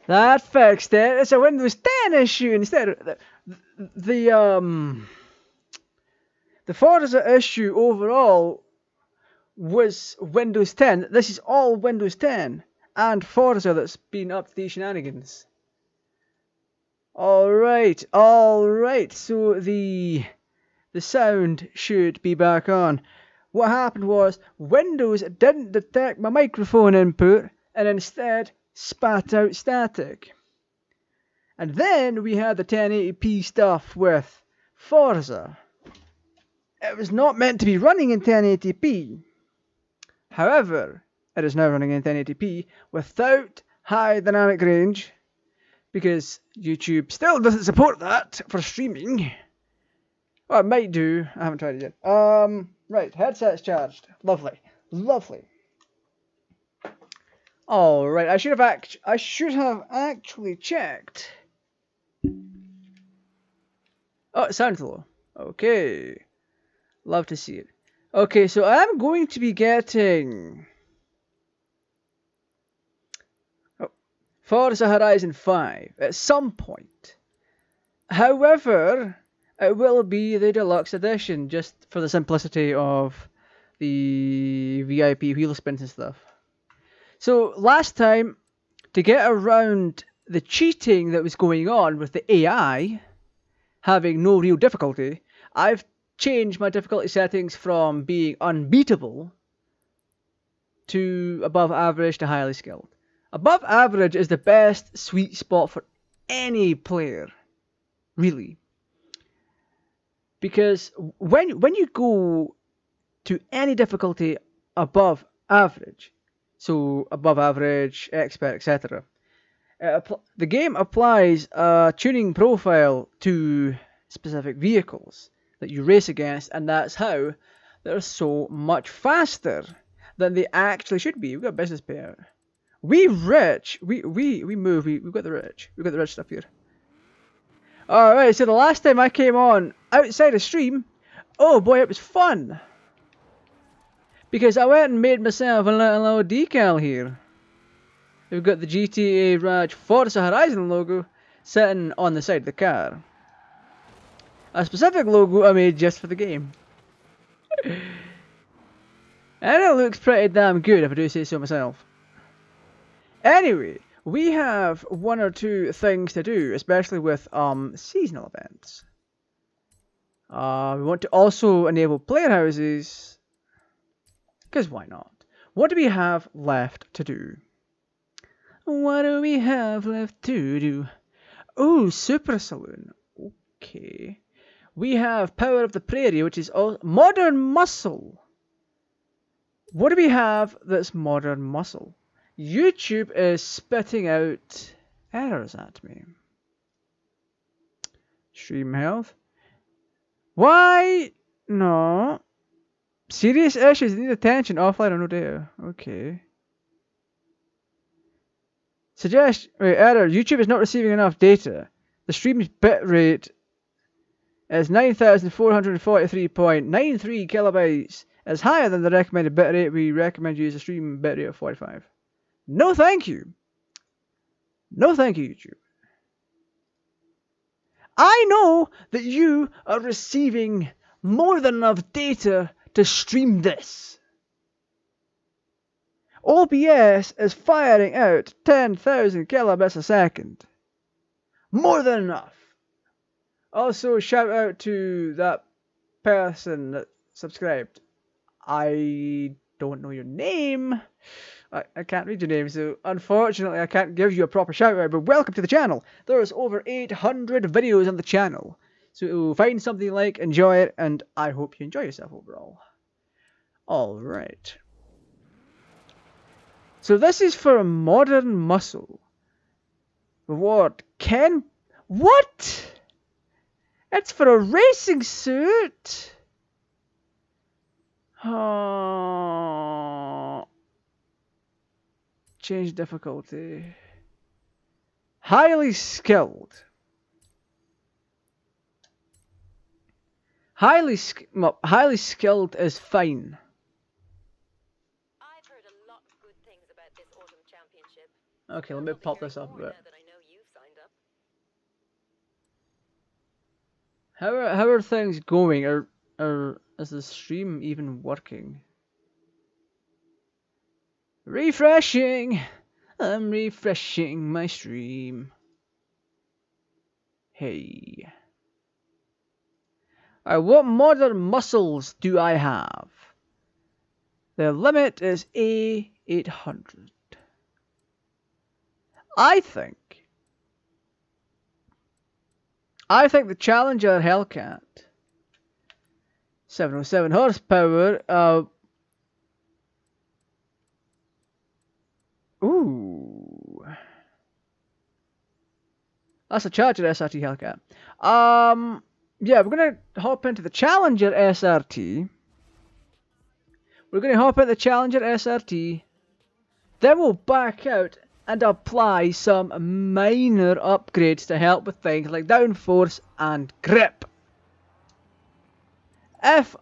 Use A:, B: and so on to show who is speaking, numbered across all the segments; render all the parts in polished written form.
A: That fixed it. It's a Windows 10 issue instead. The Forza issue overall was Windows 10. This is all Windows 10 and Forza that's been up to these shenanigans. Alright. So the sound should be back on. What happened was Windows didn't detect my microphone input and instead spat out static. And then we had the 1080p stuff with Forza. It was not meant to be running in 1080p. However, it is now running in 1080p without high dynamic range because YouTube still doesn't support that for streaming. Well, it might do. I haven't tried it yet. Right, headset's charged. Lovely. Alright, I should have actually checked. Oh, it sounds low. Okay. Love to see it. Okay, so I'm going to be getting Forza Horizon 5 at some point. However, it will be the deluxe edition just for the simplicity of the VIP wheel spins and stuff. So last time, to get around the cheating that was going on with the AI having no real difficulty, I've changed my difficulty settings from being unbeatable to above average to highly skilled. Above average is the best sweet spot for any player, really. Because when you go to any difficulty above average, so above average, expert, etc., the game applies a tuning profile to specific vehicles that you race against, and that's how they're so much faster than they actually should be. We've got business payout. We rich. We move. We've got the rich. We've got the rich stuff here. Alright, so the last time I came on outside of stream, oh boy, it was fun. Because I went and made myself a little decal here. We've got the GTArajgaming Forza Horizon logo sitting on the side of the car. A specific logo I made just for the game. And it looks pretty damn good if I do say so myself. Anyway, we have one or two things to do, especially with seasonal events. We want to also enable player houses, because why not? What do we have left to do? What do we have left to do? Oh, Super Saloon. Okay. We have Power of the Prairie, which is all Modern Muscle. What do we have that's Modern Muscle? YouTube is spitting out errors at me. Stream health. Why? No. Serious issues need attention. Offline or no data. Okay. Error. YouTube is not receiving enough data. The stream's bitrate is 9,443.93 kilobytes. Is higher than the recommended bitrate. We recommend you use a stream bitrate of 45. No thank you. No thank you, YouTube. I know that you are receiving more than enough data to stream this. OBS is firing out 10,000 kilobits a second. More than enough. Also, shout out to that person that subscribed. I don't know your name. I can't read your name, so unfortunately I can't give you a proper shout out, but welcome to the channel. There's over 800 videos on the channel. So find something you like, enjoy it, and I hope you enjoy yourself overall. Alright. So this is for a Modern Muscle. Reward. What? It's for a racing suit? Oh. Change difficulty. Highly skilled. Highly skilled is fine.
B: I've heard a lot of good things about this autumn championship.
A: Okay, let me pop this up a bit.
B: That I
A: How are things going? Is the stream even working? Refreshing. I'm refreshing my stream. Hey. Alright, what modern muscles do I have? The limit is A800. I think the Challenger Hellcat 707 horsepower. Ooh, that's a Charger SRT Hellcat. Yeah, we're gonna hop into the Challenger SRT. We're gonna hop into the Challenger SRT. Then we'll back out and apply some minor upgrades to help with things like downforce and grip. If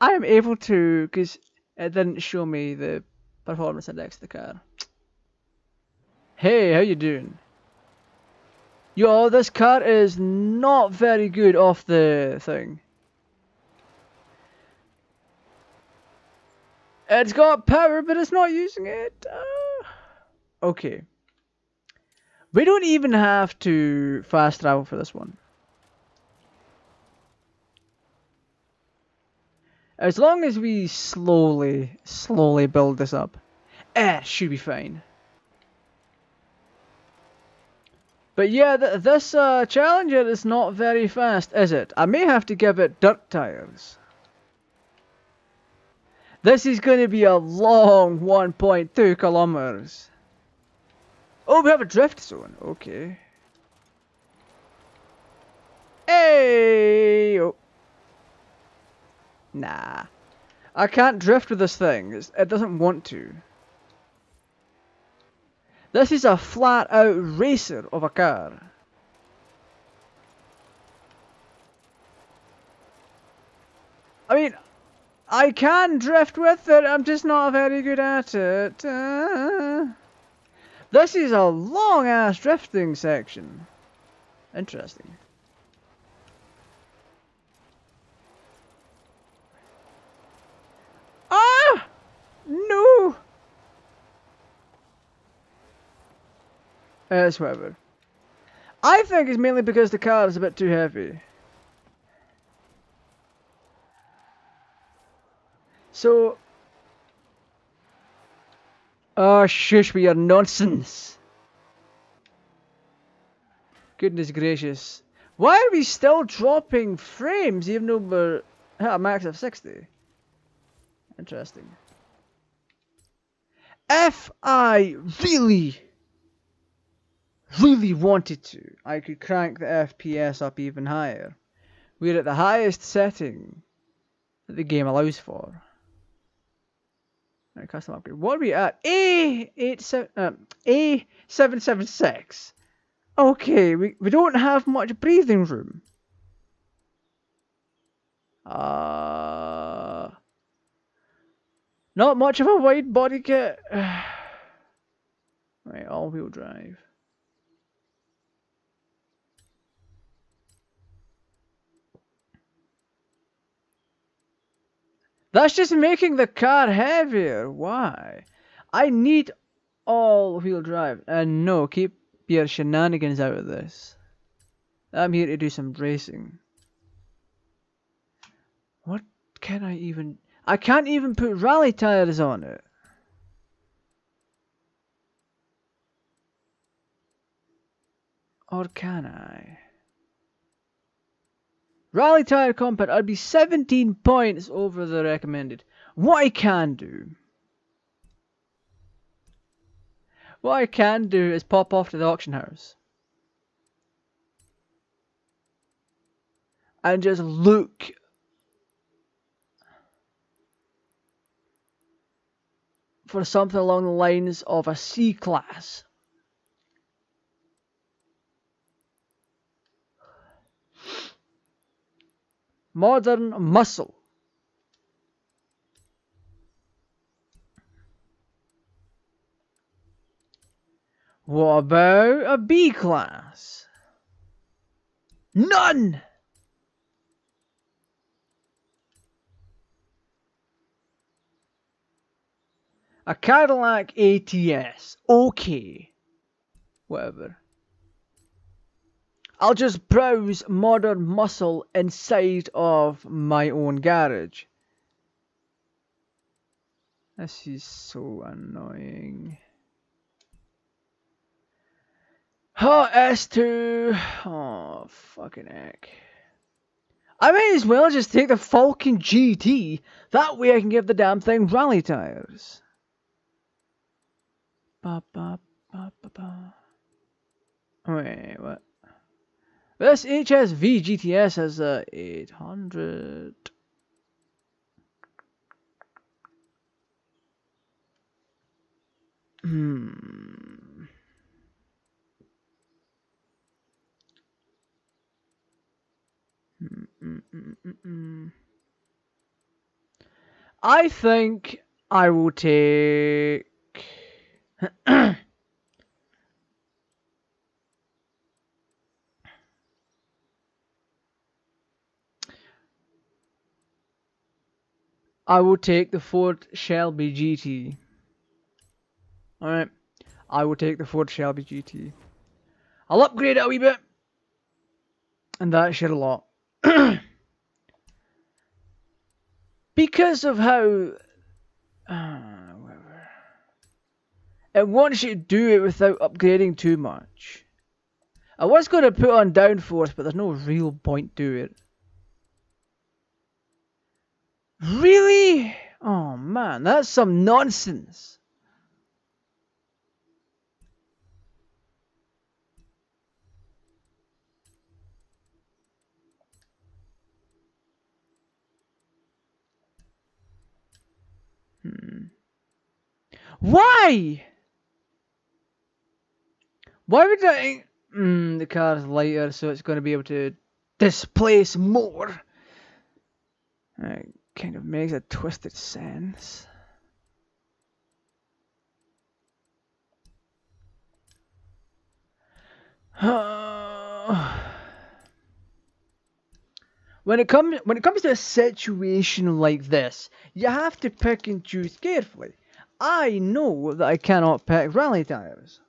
A: I am able to, because it didn't show me the performance index of the car. Hey, how you doing? Yo, this car is not very good off the thing. It's got power, but it's not using it. Okay. We don't even have to fast travel for this one. As long as we slowly build this up, it should be fine. But yeah, this Challenger is not very fast, is it? I may have to give it dirt tires. This is going to be a long 1.2 kilometers. Oh, we have a drift zone. Okay. Hey! Oh. Nah. I can't drift with this thing. It doesn't want to. This is a flat-out racer of a car. I mean, I can drift with it, I'm just not very good at it. This is a long-ass drifting section. Interesting. Ah! No! It's whatever. I think it's mainly because the car is a bit too heavy. So... Oh, shush with your nonsense. Goodness gracious. Why are we still dropping frames even though we're at a max of 60? Interesting. If I really wanted to, I could crank the FPS up even higher. We're at the highest setting that the game allows for. Right, custom upgrade. What are we at? A776. Okay, we don't have much breathing room. Not much of a wide body kit. Right, all-wheel drive. That's just making the car heavier. Why? I need all-wheel drive. And no, keep your shenanigans out of this. I'm here to do some racing. What can I even... I can't even put rally tires on it. Or can I? Rally tire compound, I'd be 17 points over the recommended. What I can do is pop off to the auction house and just look for something along the lines of a C-class. Modern muscle. What about a B-class? None! A Cadillac ATS. Okay. Whatever. I'll just browse modern muscle inside of my own garage. This is so annoying. Oh, S2. Oh, fucking heck. I may as well just take the Falcon GT. That way I can give the damn thing rally tires. Ba, ba, ba, ba, ba. Wait, what? This HSV GTS has a 800. I think I will take. I will take the Ford Shelby GT. Alright. I will take the Ford Shelby GT. I'll upgrade it a wee bit. And that's shit a lot. Because of how... whatever. It wants you to do it without upgrading too much. I was going to put on downforce, but there's no real point to it. Really? Oh man, that's some nonsense. Why? Why would I... the car's lighter, so it's going to be able to displace more. It kind of makes a twisted sense. When it comes to a situation like this, you have to pick and choose carefully. I know that I cannot pick rally tires.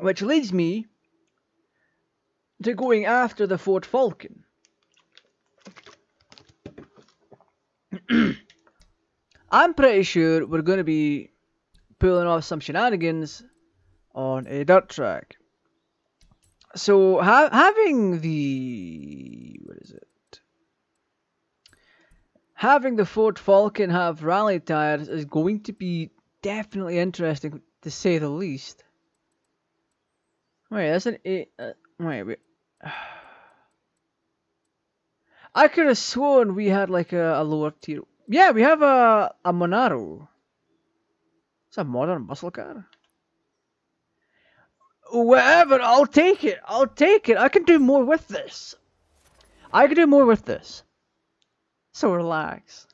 A: Which leads me to going after the Ford Falcon. I'm pretty sure we're going to be pulling off some shenanigans on a dirt track. So having the... what is it? Having the Ford Falcon have rally tires is going to be definitely interesting, to say the least. Wait, that's an 8... wait. I could have sworn we had like a lower tier... Yeah, we have a Monaro. It's a modern muscle car. Whatever, I'll take it. I'll take it. I can do more with this. I can do more with this. So relax.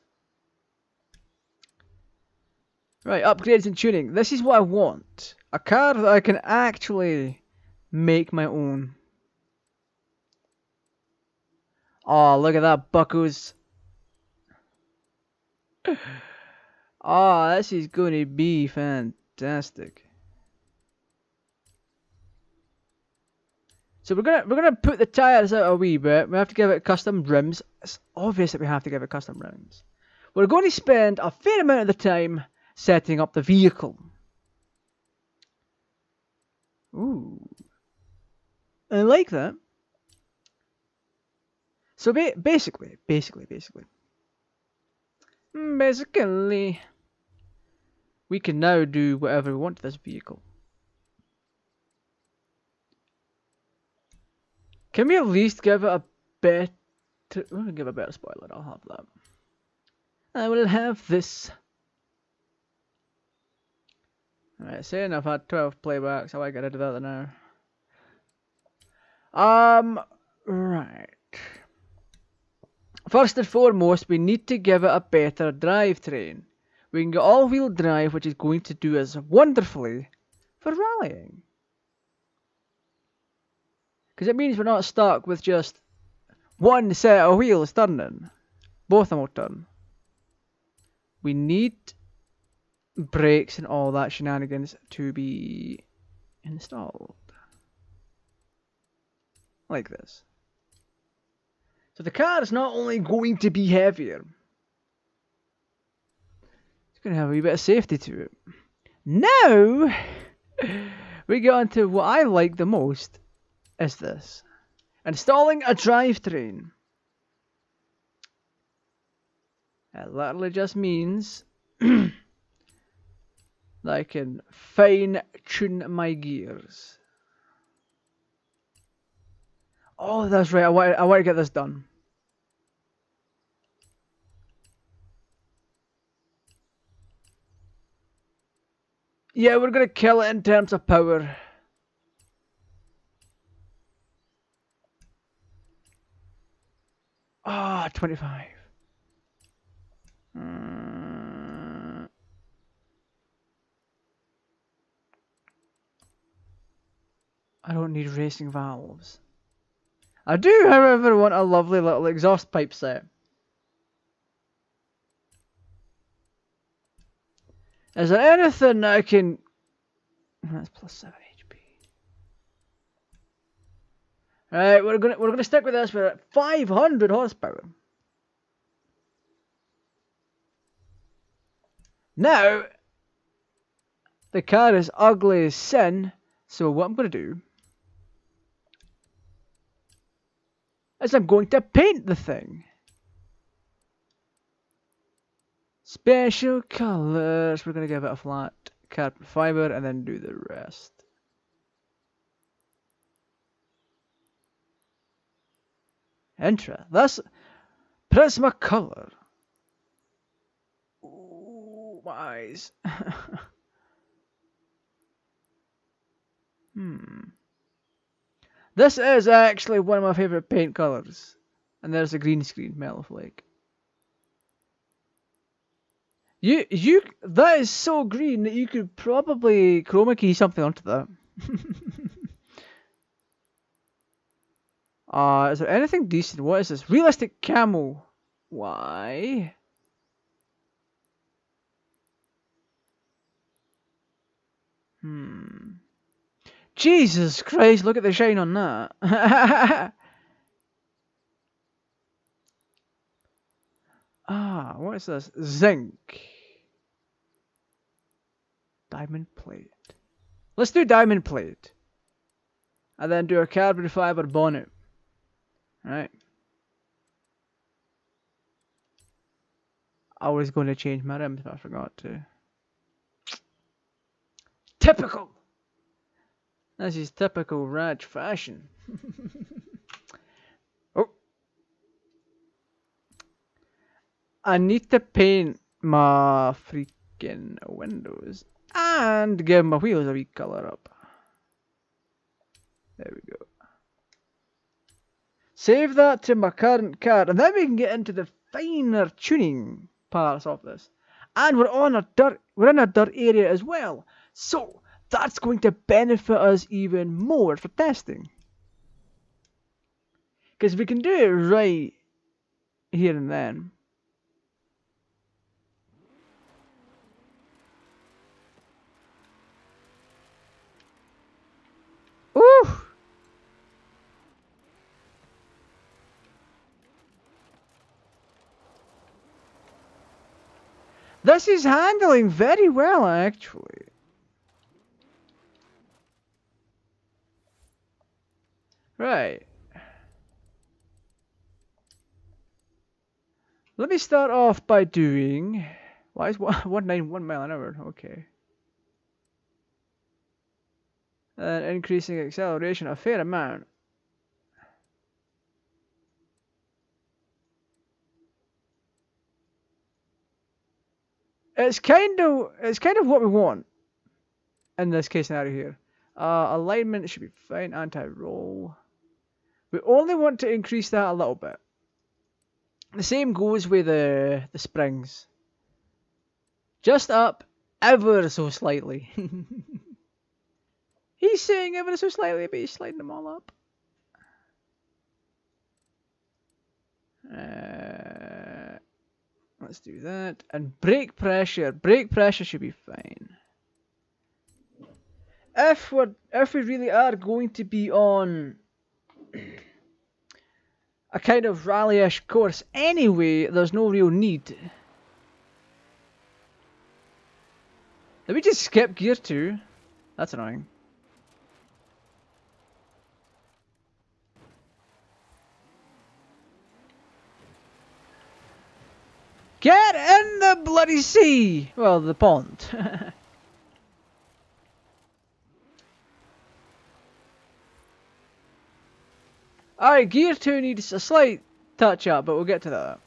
A: Right, upgrades and tuning. This is what I want. A car that I can actually make my own. Oh, look at that, buckos. Oh, this is going to be fantastic. So we're gonna put the tires out a wee bit. We have to give it custom rims. It's obvious that we have to give it custom rims. We're going to spend a fair amount of the time setting up the vehicle. Ooh, I like that. So basically, we can now do whatever we want to this vehicle. Can we at least give it a better... we'll give a better spoiler, I'll have that. I will have this. Alright, saying I've had 12 playbacks, how I get rid of that now? Right. First and foremost, we need to give it a better drivetrain. We can get all-wheel drive, which is going to do us wonderfully for rallying. Because it means we're not stuck with just one set of wheels turning. Both of them will turn. we need brakes and all that shenanigans to be installed. Like this. So the car is not only going to be heavier, it's going to have a wee bit of safety to it. Now, we get on to what I like the most, is this. Installing a drivetrain. It literally just means that I can fine-tune my gears. Oh, that's right. I want to get this done. Yeah, we're gonna kill it in terms of power. Ah, 25. I don't need racing valves. I do, however, want a lovely little exhaust pipe set. Is there anything I can... That's plus 7 HP. Alright, we're gonna stick with this. We're at 500 horsepower. Now, the car is ugly as sin, so what I'm gonna do is I'm going to paint the thing. Special colours. We're going to give it a flat carbon fibre and then do the rest. That's Prismacolor. Ooh, my eyes. This is actually one of my favourite paint colours. And there's a green screen, Mellow Flake. That is so green that you could probably chroma key something onto that. Is there anything decent? What is this? Realistic camo. Why? Jesus Christ, look at the shine on that. What is this? Zinc. Diamond plate. Let's do diamond plate. And then do a carbon fibre bonnet. Right. I was going to change my rims, but I forgot to. Typical! This is typical Raj fashion. Oh. I need to paint my freaking windows. And give my wheels a wee colour up. There we go. Save that to my current car, and then we can get into the finer tuning parts of this. And we're in a dirt area as well, so that's going to benefit us even more for testing. Because we can do it right here and then. Ooh! This is handling very well, actually. Right. Let me start off by doing... Why is 191 mile an hour? Okay. And increasing acceleration a fair amount. It's kind of what we want in this case scenario here. Alignment should be fine. Anti-roll. We only want to increase that a little bit. The same goes with the springs. Just up ever so slightly. He's saying ever so slightly, but he's sliding them all up. Let's do that. And brake pressure. Brake pressure should be fine. If we really are going to be on a kind of rally-ish course anyway, there's no real need. Did we just skip gear 2? That's annoying. Get in the bloody sea! Well, the pond. Alright, gear 2 needs a slight touch up, but we'll get to that.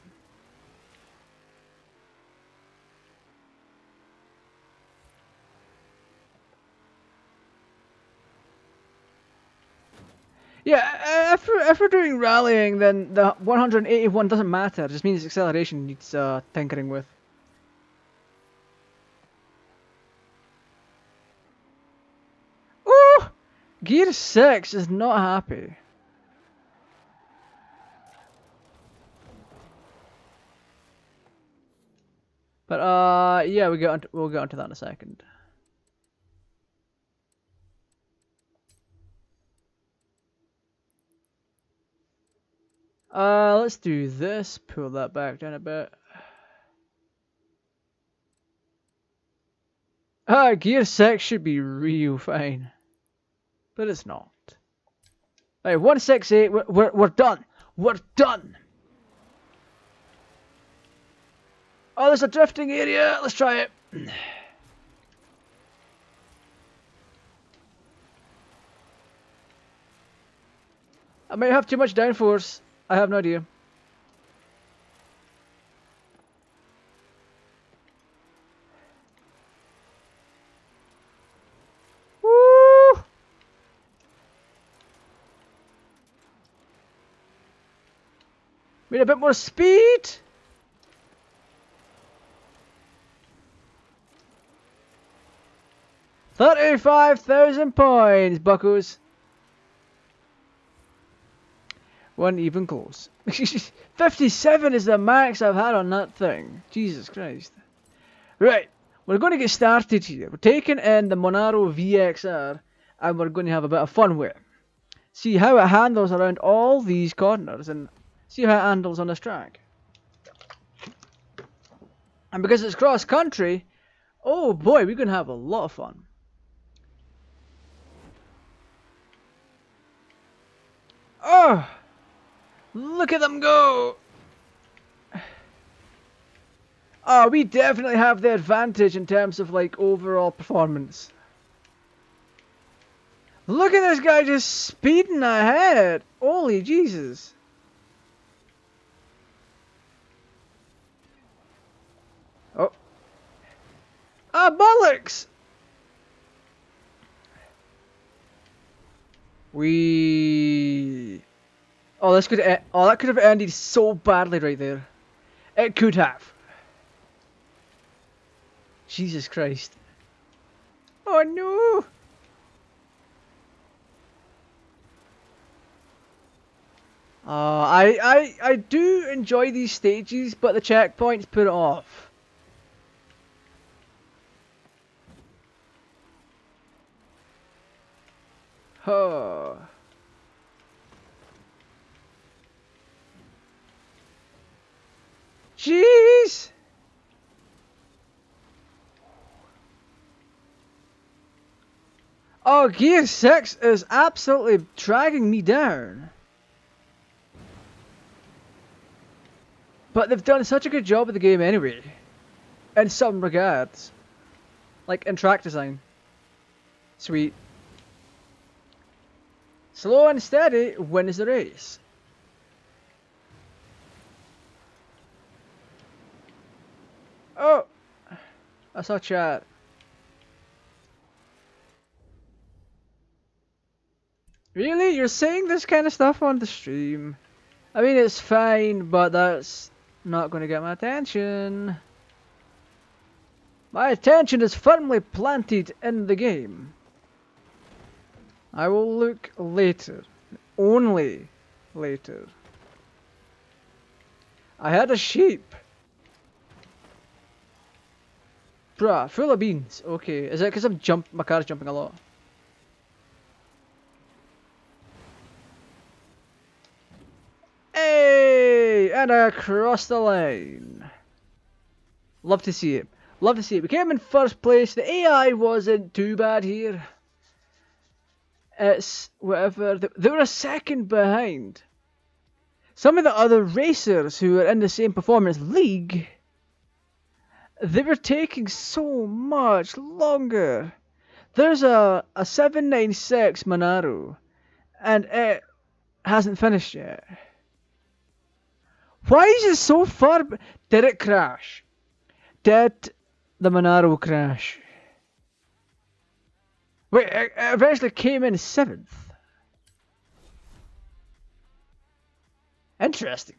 A: Yeah, if we're doing rallying, then the 181 doesn't matter. It just means acceleration needs tinkering with. Ooh! Gear 6 is not happy. But yeah, we'll get onto that in a second. Let's do this. Pull that back down a bit. Gear 6 should be real fine, but it's not. Right, 168. We're done. We're done. Oh, there's a drifting area. Let's try it. I might have too much downforce. I have no idea. Woo! Need a bit more speed. $35,000 points, buckos. Wasn't even close. 57 is the max I've had on that thing. Jesus Christ. Right, we're going to get started here. We're taking in the Monaro VXR and we're going to have a bit of fun with it. See how it handles around all these corners and see how it handles on this track. And because it's cross country, oh boy, we're going to have a lot of fun. Oh! Look at them go! Oh, we definitely have the advantage in terms of like overall performance. Look at this guy just speeding ahead! Holy Jesus! Oh. Ah, bollocks! Oh, that could have ended so badly right there. It could have. Jesus Christ. Oh no! I do enjoy these stages, but the checkpoints put it off. Oh. Jeez! Oh, Gear 6 is absolutely dragging me down. But they've done such a good job of the game anyway. In some regards. Like in track design. Sweet. Slow and steady wins the race. Oh! I saw chat. Really? You're saying this kind of stuff on the stream? I mean, it's fine, but that's not going to get my attention. My attention is firmly planted in the game. I will look later. Only later. I had a sheep. Bruh, full of beans. Okay, is it because my car's jumping a lot? Hey! And across the line. Love to see it. Love to see it. We came in first place. The AI wasn't too bad here. It's whatever. They were a second behind. Some of the other racers who were in the same performance league, they were taking so much longer. There's a 796 Monaro, and it hasn't finished yet. Why is it so far? Did it crash? Did the Monaro crash? Wait, it eventually came in 7th. Interesting.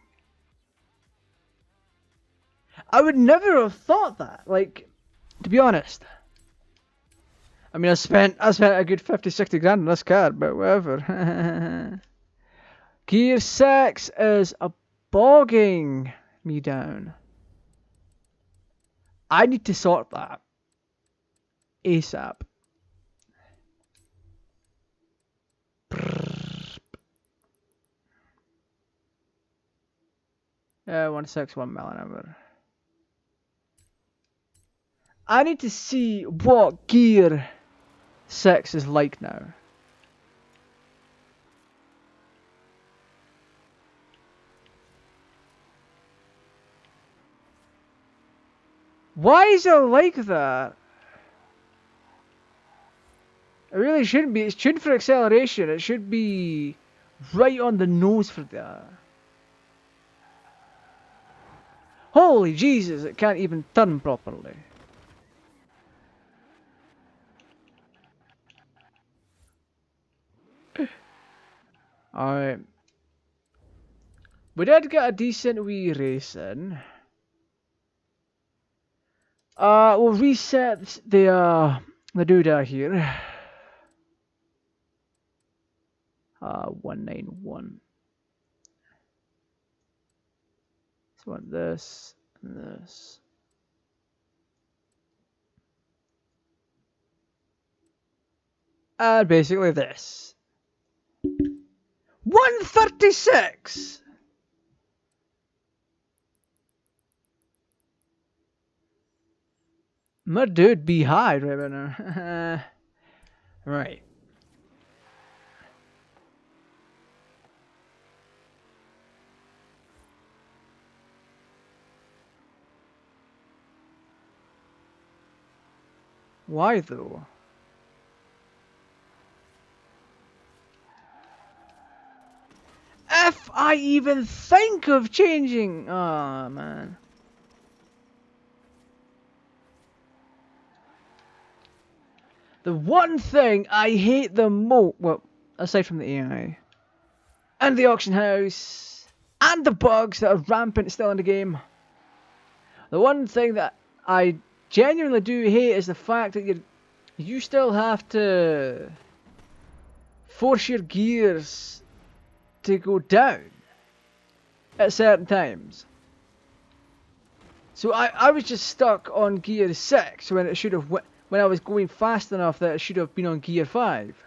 A: I would never have thought that. Like, to be honest. I mean, I spent a good 50, 60 grand on this car, but whatever. Gear 6 is bogging me down. I need to sort that ASAP. 161 mile an hour. I need to see what gear 6 is like now. Why is it like that? It really shouldn't be. It's tuned for acceleration. It should be right on the nose for that. Holy Jesus, it can't even turn properly. Alright. We did get a decent wee race in. We'll reset the doodah here. 191. So want this and this. And basically this. 136! My dude be high right about now. Right. Why though? If I even think of changing... Oh, man. The one thing I hate the most... Well, aside from the AI. And the auction house. And the bugs that are rampant still in the game. The one thing that I genuinely do hate is the fact that you still have to force your gears to go down at certain times. So I was just stuck on gear 6 when it should have when I was going fast enough that it should have been on gear 5.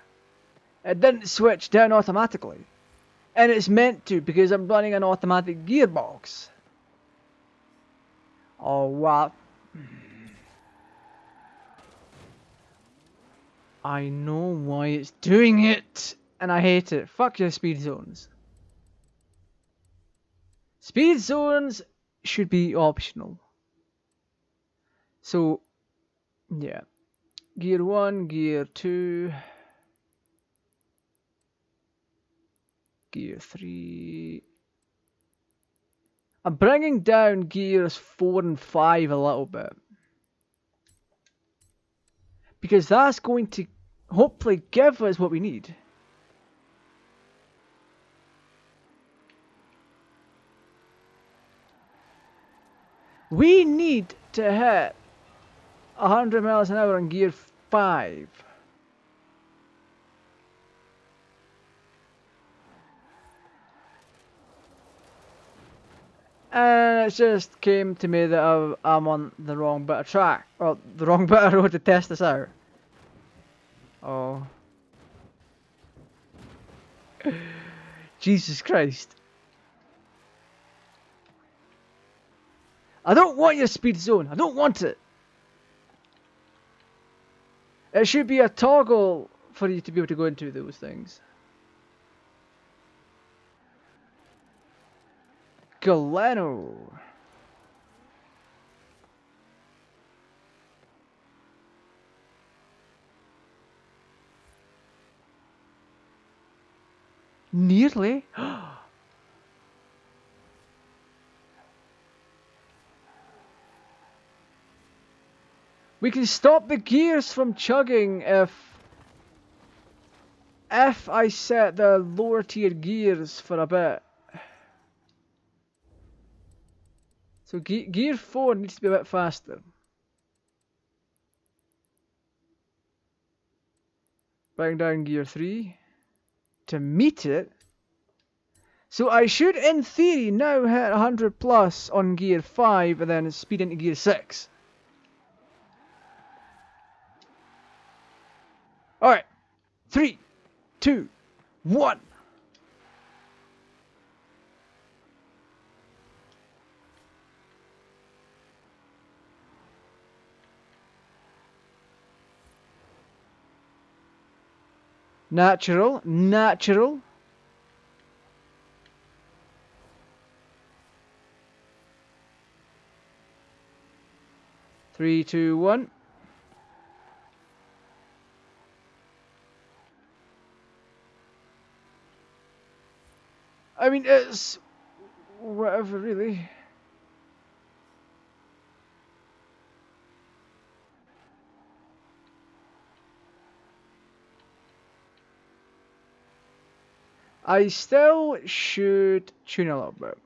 A: It didn't switch down automatically. And it's meant to because I'm running an automatic gearbox. Oh wow. I know why it's doing it, and I hate it. Fuck your speed zones. Speed zones should be optional. So, yeah. Gear 1, Gear 2, Gear 3. I'm bringing down gears 4 and 5 a little bit. Because that's going to hopefully give us what we need. We need to hit 100 miles an hour on gear 5. And it just came to me that I'm on the wrong bit of track. Or the wrong bit of road to test this out. Oh. Jesus Christ. I don't want your speed zone. I don't want it. It should be a toggle for you to be able to go into those things. Galeno. Nearly. We can stop the gears from chugging if I set the lower tier gears for a bit. So gear 4 needs to be a bit faster. Bring down gear 3 to meet it. So I should, in theory, now hit 100 plus on gear 5 and then speed into gear 6. Alright. 3, 2, 1. Natural, natural. Three, two, one. I mean, it's whatever, really. I still should tune a little bit.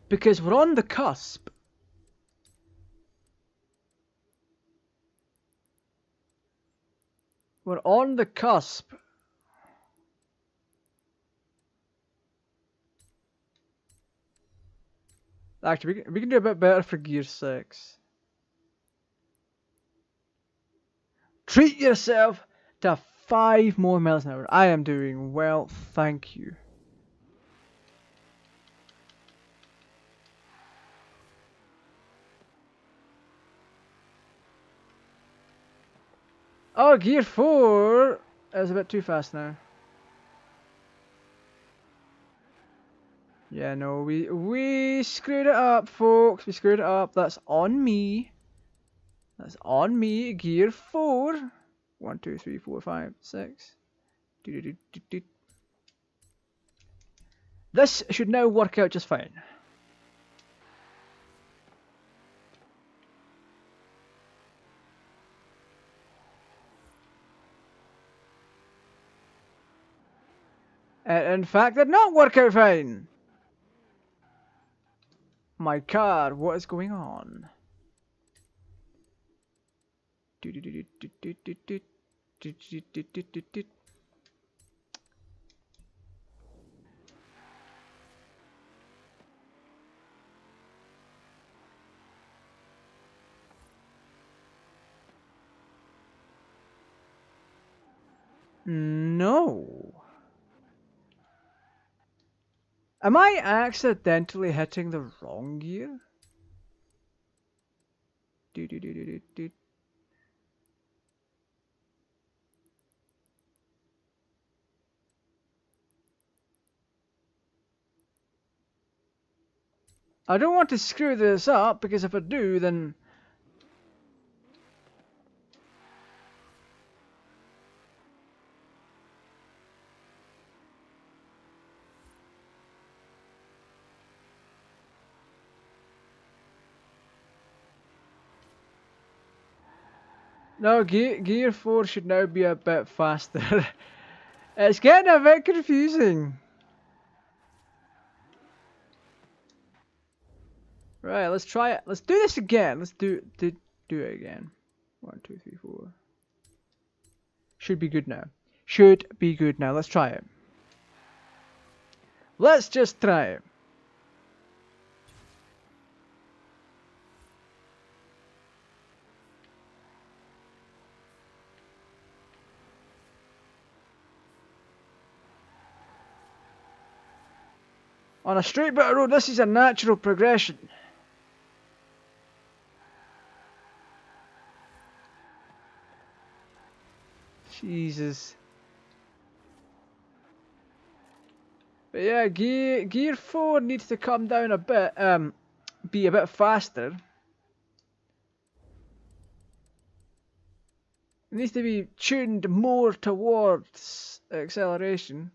A: Because we're on the cusp. We're on the cusp. Actually, we can do a bit better for gear 6. Treat yourself to 5 more miles an hour. I am doing well, thank you. Oh, gear 4 is a bit too fast now. Yeah, no, we screwed it up, folks. We screwed it up. That's on me. That's on me. Gear 4. 1, 2, 3, 4, 5, 6. This should now work out just fine. In fact, did not work out fine. My car, what is going on? No. Am I accidentally hitting the wrong gear? I don't want to screw this up, because if I do, then... No, gear 4 should now be a bit faster. It's getting a bit confusing. Right, let's try it. Let's do this again. Let's do it again. 1, 2, 3, 4. Should be good now. Should be good now. Let's try it. Let's just try it. On a straight bit of road, this is a natural progression. Jesus. But yeah, gear 4 needs to come down a bit, be a bit faster. It needs to be tuned more towards acceleration.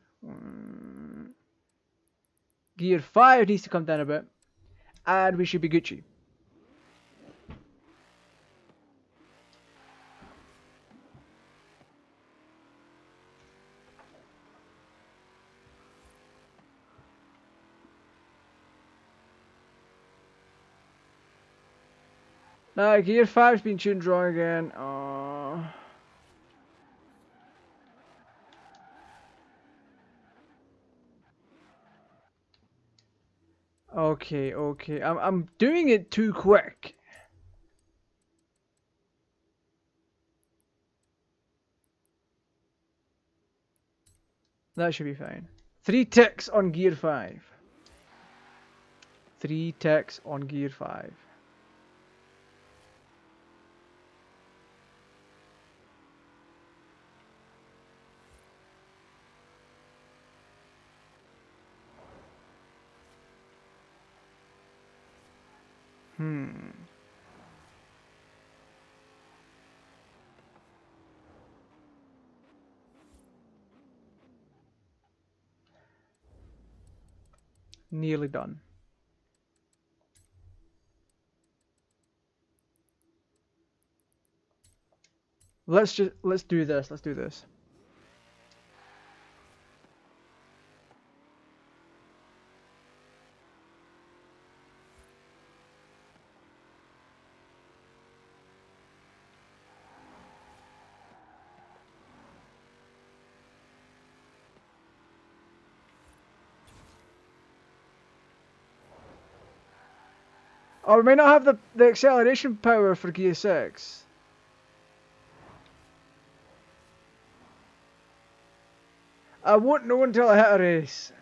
A: Gear 5 needs to come down a bit. And we should be Gucci. Now, gear 5's been tuned wrong again. Okay, okay. I'm doing it too quick. That should be fine. 3 ticks on gear 5. 3 ticks on gear 5. Nearly done. Let's do this. Let's do this. Oh, we may not have the acceleration power for gear 6. I won't know until I hit a race.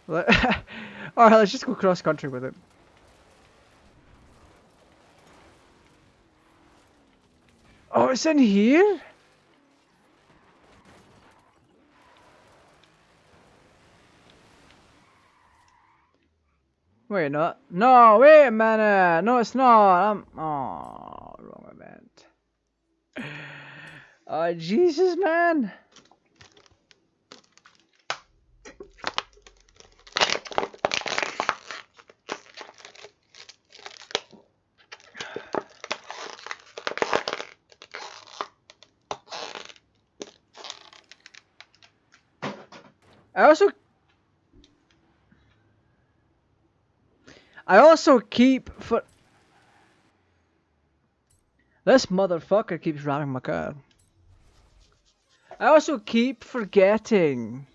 A: Alright, let's just go cross country with it. Oh, it's in here? Wait, not. No, wait a minute. No, it's not. Wrong event. Oh, Jesus, man. I also keep for this motherfucker keeps ramming my car. I also keep forgetting.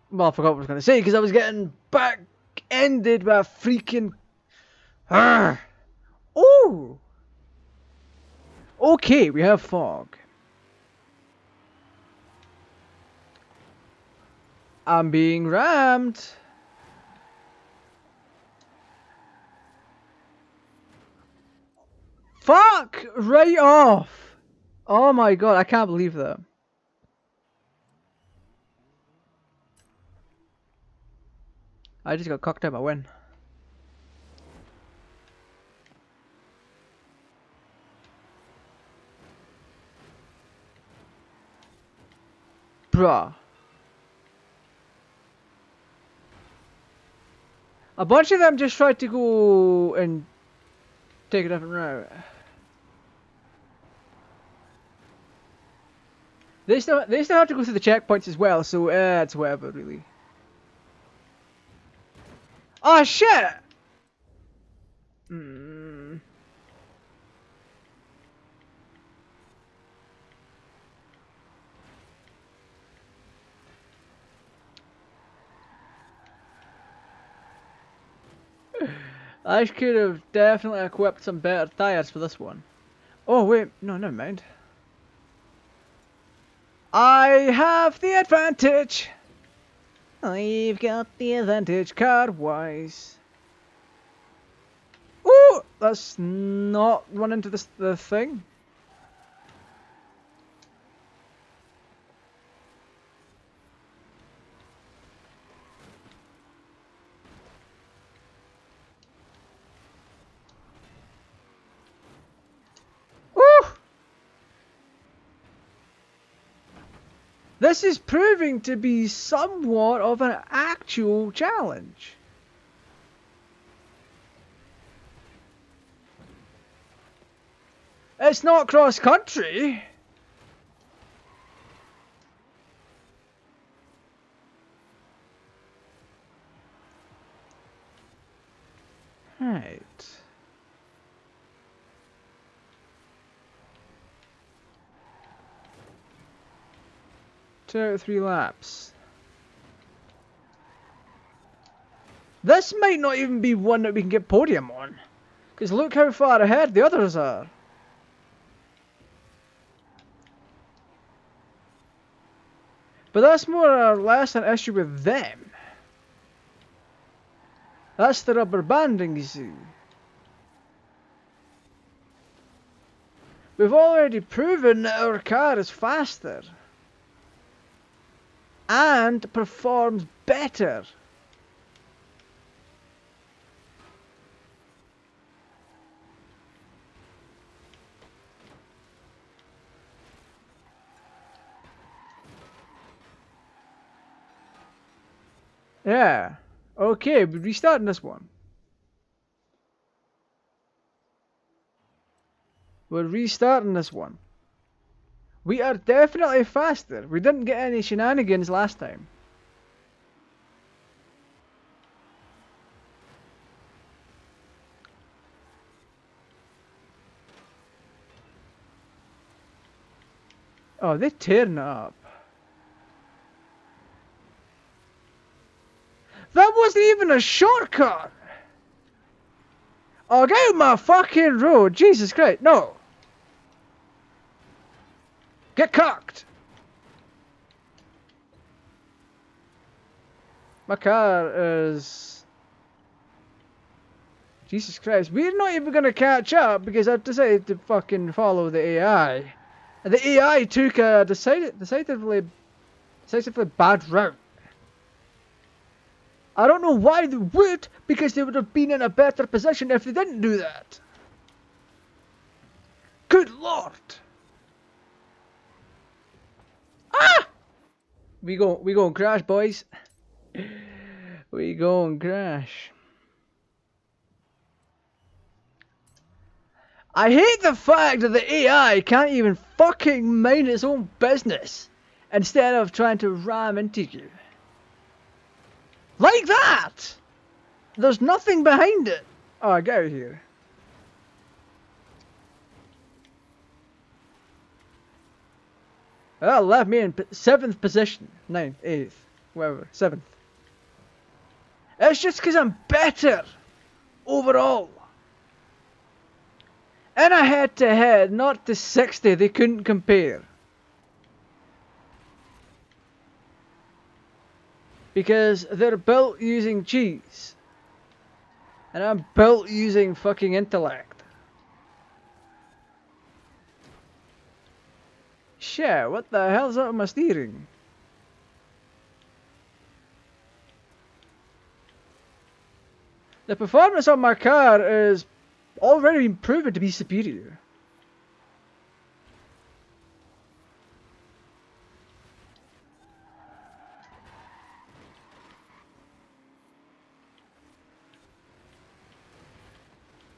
A: Well, I forgot what I was gonna say because I was getting back-ended by a freaking. Oh. Okay, we have fog. I'm being rammed. Fuck! Right off! Oh my god, I can't believe that. I just got cocked out my win. Bruh. A bunch of them just tried to go and take a different route. They still have to go through the checkpoints as well, so it's whatever really. Oh shit! Hmm. I could have definitely equipped some better tires for this one. Oh wait, no, never mind. I have the advantage. I've got the advantage car-wise. Ooh, let's not run into the thing. Ooh! This is proving to be somewhat of an actual challenge. It's not cross-country. Right. 2 out of 3 laps. This might not even be one that we can get podium on. Because look how far ahead the others are. But that's more or less an issue with them. That's the rubber banding, you see. We've already proven that our car is faster. And performs better. Yeah. Okay, we're restarting this one. We're restarting this one. We are definitely faster. We didn't get any shenanigans last time. Oh, they're tearing it up. That wasn't even a shortcut! Oh, get out my fucking road! Jesus Christ, no! Get cocked! My car is... Jesus Christ, we're not even gonna catch up because I've decided to fucking follow the AI. And the AI took a decisively bad route. I don't know why they would, because they would have been in a better position if they didn't do that. Good lord! Ah! We gon' crash, boys. We gon' crash. I hate the fact that the AI can't even fucking mind its own business instead of trying to ram into you. Like that! There's nothing behind it. Oh, get out of here. That left me in 7th position. 9th, 8th, whatever. 7th. It's just because I'm better overall. In a head-to-head, not to 60, they couldn't compare. Because they're built using cheese. And I'm built using fucking intellect. Shit, what the hell's up with my steering? The performance of my car is already proven to be superior.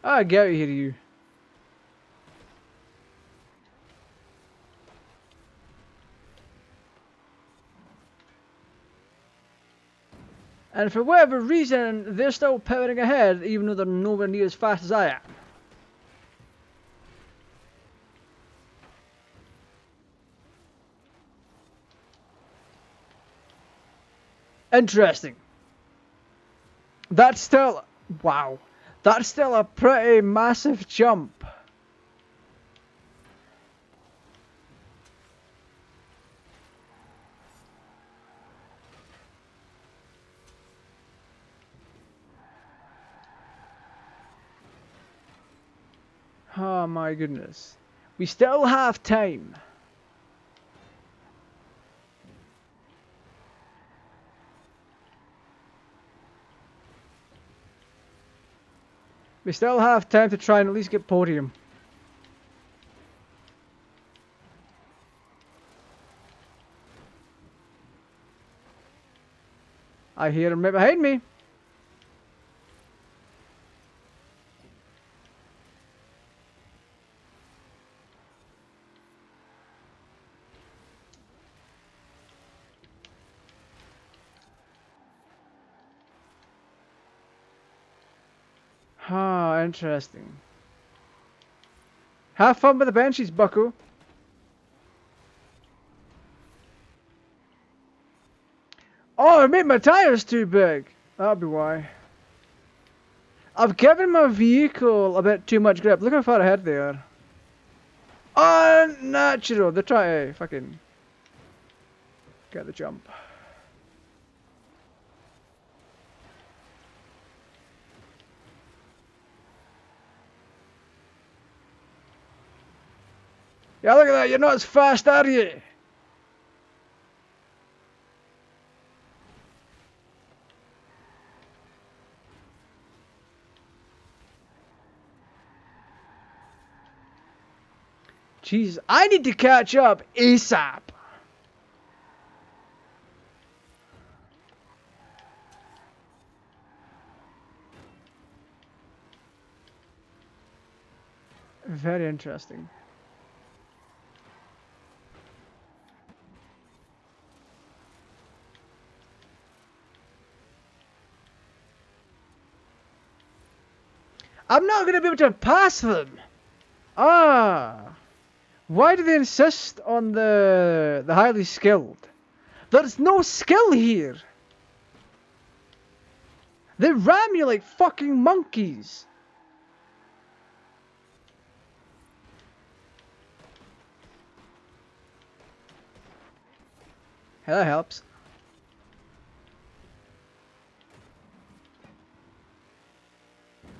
A: Ah, get out of here, you. And for whatever reason, they're still powering ahead, even though they're nowhere near as fast as I am. Interesting. That's still... Wow. That's still a pretty massive jump. Oh my goodness. We still have time. We still have time to try and at least get podium. I hear him right behind me. Ah, interesting. Have fun with the benches, bucko. Oh, I made my tires too big. That'll be why. I've given my vehicle a bit too much grip. Look how far ahead they are. Unnatural. They're trying to fucking get the jump. Yeah, look at that. You're not as fast, are you? Jeez, I need to catch up ASAP. Very interesting. I'm not going to be able to pass them. Ah. Why do they insist on the highly skilled? There's no skill here. They ram you like fucking monkeys. Yeah, that helps.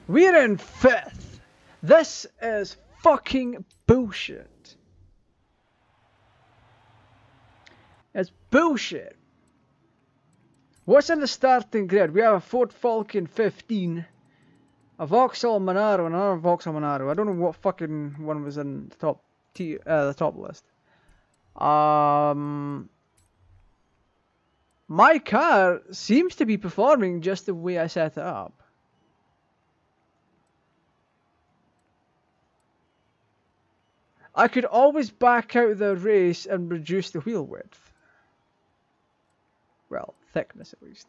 A: We're in 5th. This is fucking bullshit. It's bullshit. What's in the starting grid? We have a Ford Falcon 15, a Vauxhall Monaro, and another Vauxhall Monaro. I don't know what fucking one was in the top list. My car seems to be performing just the way I set it up. I could always back out of the race and reduce the wheel width. Well, thickness at least.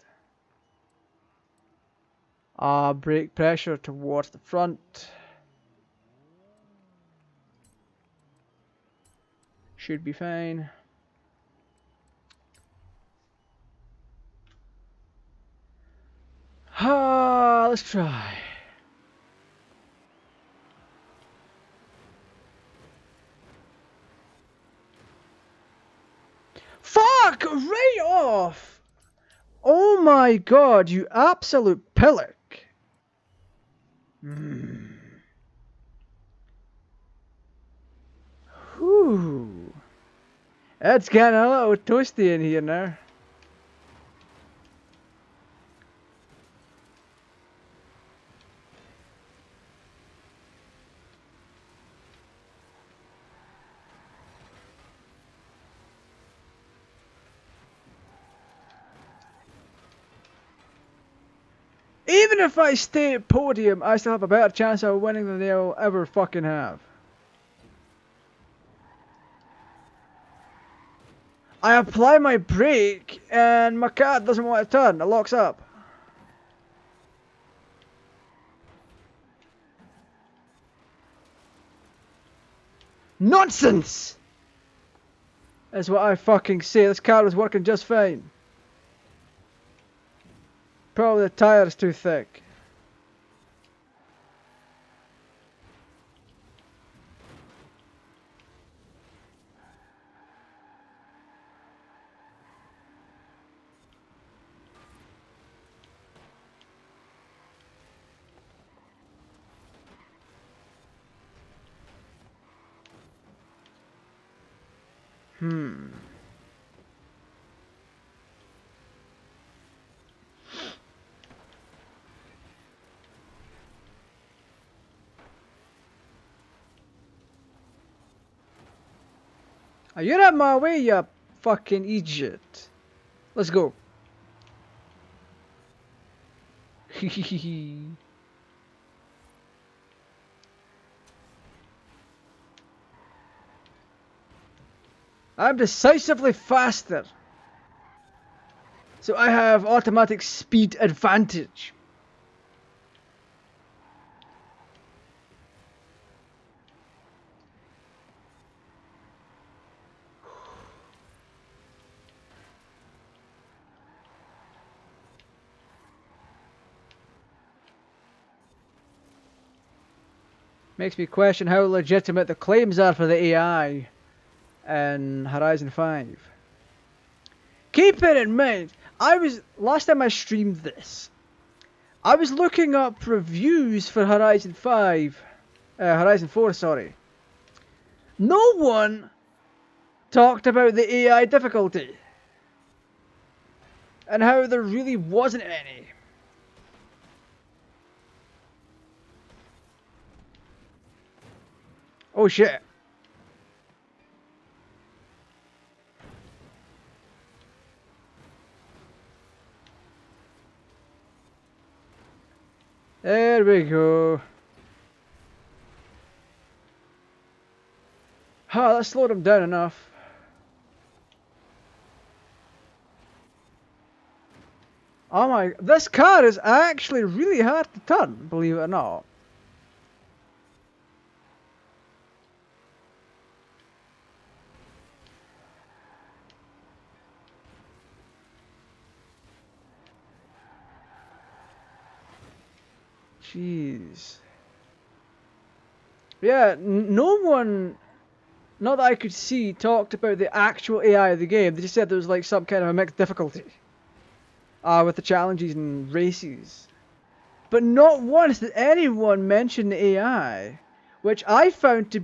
A: Brake pressure towards the front. Should be fine. Let's try. Fuck! Right off! Oh my god, you absolute pillock. Whew. It's getting a little toasty in here now. Even if I stay at podium, I still have a better chance of winning than they'll ever fucking have. I apply my brake and my car doesn't want to turn, it locks up. Nonsense! That's what I fucking say. This car is working just fine. Probably the tire's too thick. Oh, you're out my way, you fucking idiot. Let's go. I'm decisively faster. So I have automatic speed advantage. Makes me question how legitimate the claims are for the AI in Horizon 5. Keep it in mind, last time I streamed this, I was looking up reviews for Horizon 4, sorry. No one talked about the AI difficulty and how there really wasn't any. Oh shit. There we go. Ah, that slowed him down enough. Oh my, this car is actually really hard to turn, believe it or not. Jeez. Yeah, no one, not that I could see, talked about the actual AI of the game. They just said there was like some kind of a mixed difficulty with the challenges and races. But not once did anyone mention the AI, which I found it to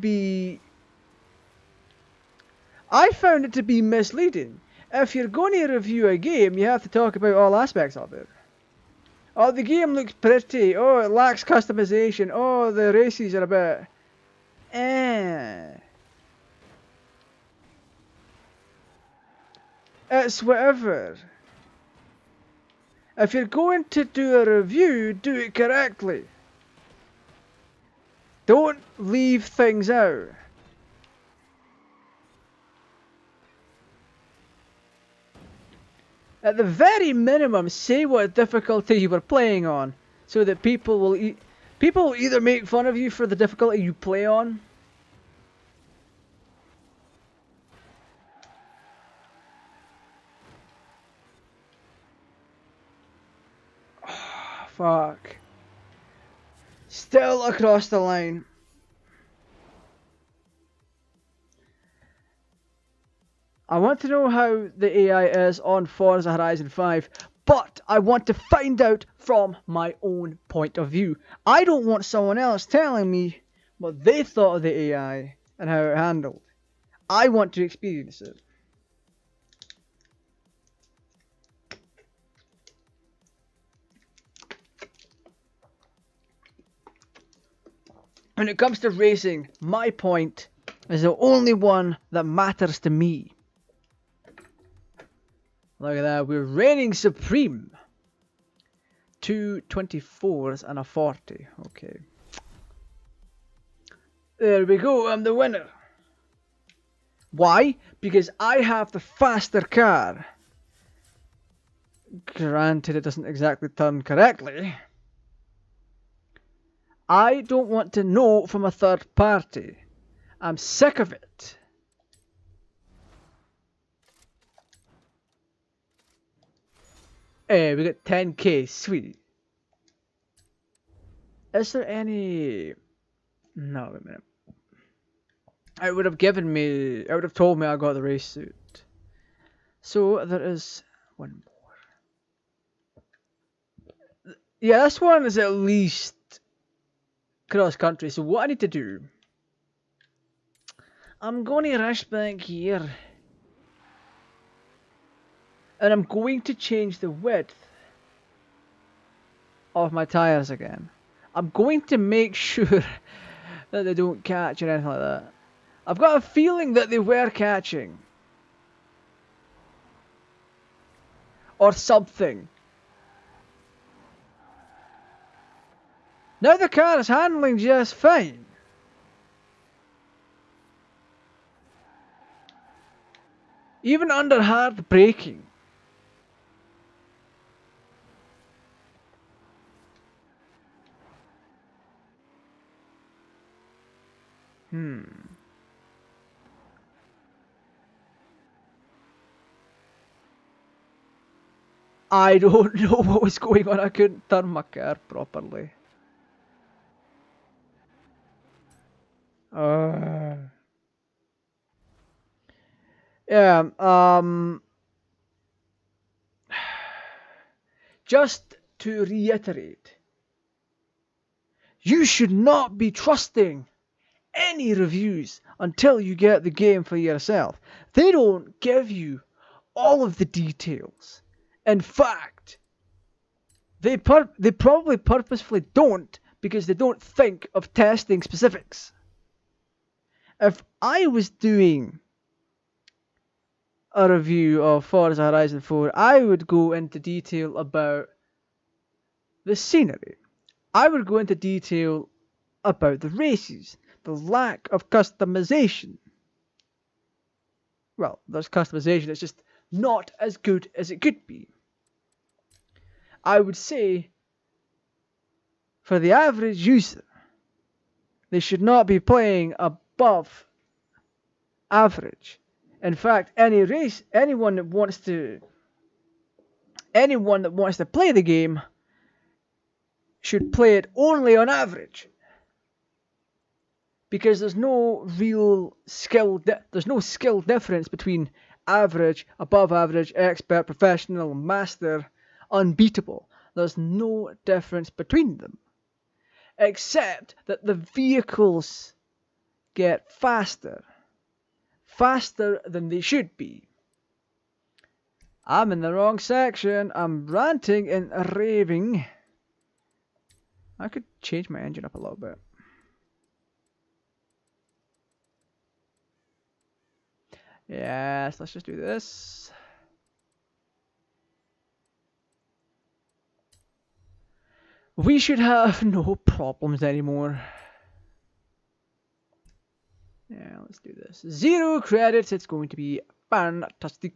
A: be misleading. If you're going to review a game, you have to talk about all aspects of it. Oh, the game looks pretty. Oh, it lacks customization. Oh, the races are a bit... It's whatever. If you're going to do a review, do it correctly. Don't leave things out. At the very minimum, say what difficulty you were playing on, so that people will either make fun of you for the difficulty you play on. Oh, fuck. Still across the line. I want to know how the AI is on Forza Horizon 5, but I want to find out from my own point of view. I don't want someone else telling me what they thought of the AI and how it handled. I want to experience it. When it comes to racing, my point is the only one that matters to me. Look at that, we're reigning supreme. 2 24s and a 40. Okay. There we go, I'm the winner. Why? Because I have the faster car. Granted, it doesn't exactly turn correctly. I don't want to know from a third party. I'm sick of it. Hey, we got 10k, sweet. Is there any... No, wait a minute. It would have given me... It would have told me I got the race suit. So, there is one more. Yeah, this one is at least cross country. So what I need to do... I'm going to rush back here. And I'm going to change the width of my tires again. I'm going to make sure that they don't catch or anything like that. I've got a feeling that they were catching. Or something. Now the car is handling just fine. Even under hard braking. I don't know what was going on. I couldn't turn my car properly. Yeah, just to reiterate, you should not be trusting any reviews until you get the game for yourself. They don't give you all of the details. In fact, they probably purposefully don't because they don't think of testing specifics. If I was doing a review of Forza Horizon 4, I would go into detail about the scenery. I would go into detail about the races, the lack of customization. Well, there's customization, it's just not as good as it could be. I would say, for the average user, they should not be playing above average. In fact, anyone that wants to play the game should play it only on average. Because there's no real skill difference between average, above average, expert, professional, master, unbeatable. There's no difference between them. Except that the vehicles get faster than they should be. I'm in the wrong section. I'm ranting and raving. I could change my engine up a little bit. Yes, let's just do this. We should have no problems anymore. Yeah, let's do this. 0 credits, it's going to be fantastic.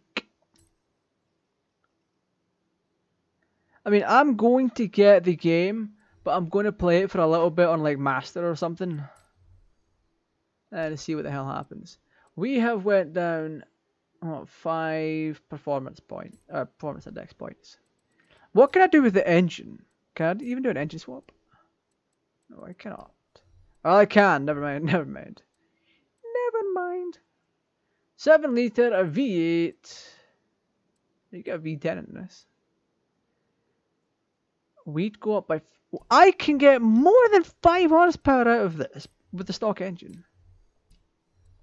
A: I mean, I'm going to get the game, but I'm going to play it for a little bit on like Master or something. And see what the hell happens. We have went down 5 performance index points. What can I do with the engine? Can I even do an engine swap? No, I cannot. Oh, I can. Never mind. Never mind. Never mind. 7 liter, a V8. You got a V10 in this. We'd go up by... I can get more than 5 horsepower out of this with the stock engine.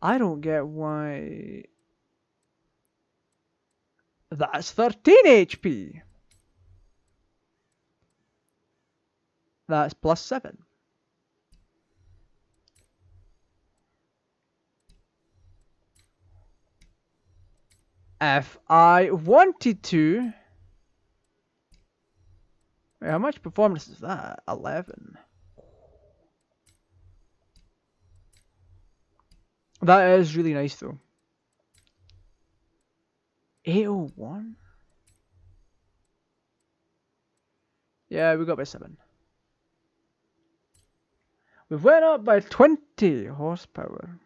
A: I don't get why... That's 13 HP. That's plus 7. If I wanted to... Wait, how much performance is that? 11. That is really nice though. 801? Yeah, we got by 7. We went up by 20 horsepower.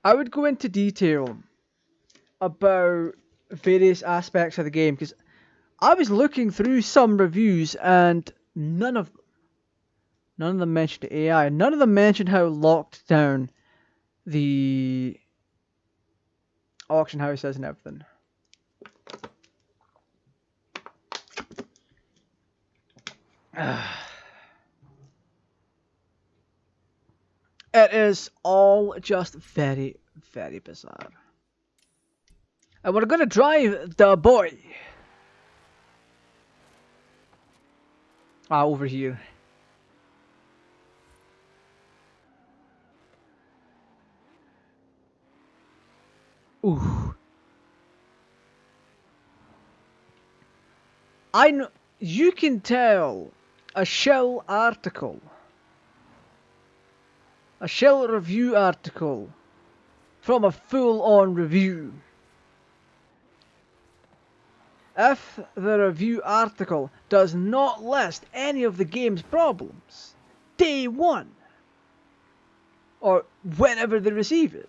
A: I would go into detail about various aspects of the game because I was looking through some reviews and none of them mentioned AI. None of them mentioned how locked down the auction house is and everything. It is all just very, very bizarre. And we're gonna drive the boy. Over here. Ooh. I know you can tell a shell review article from a full-on review. If the review article does not list any of the game's problems, day one, or whenever they receive it,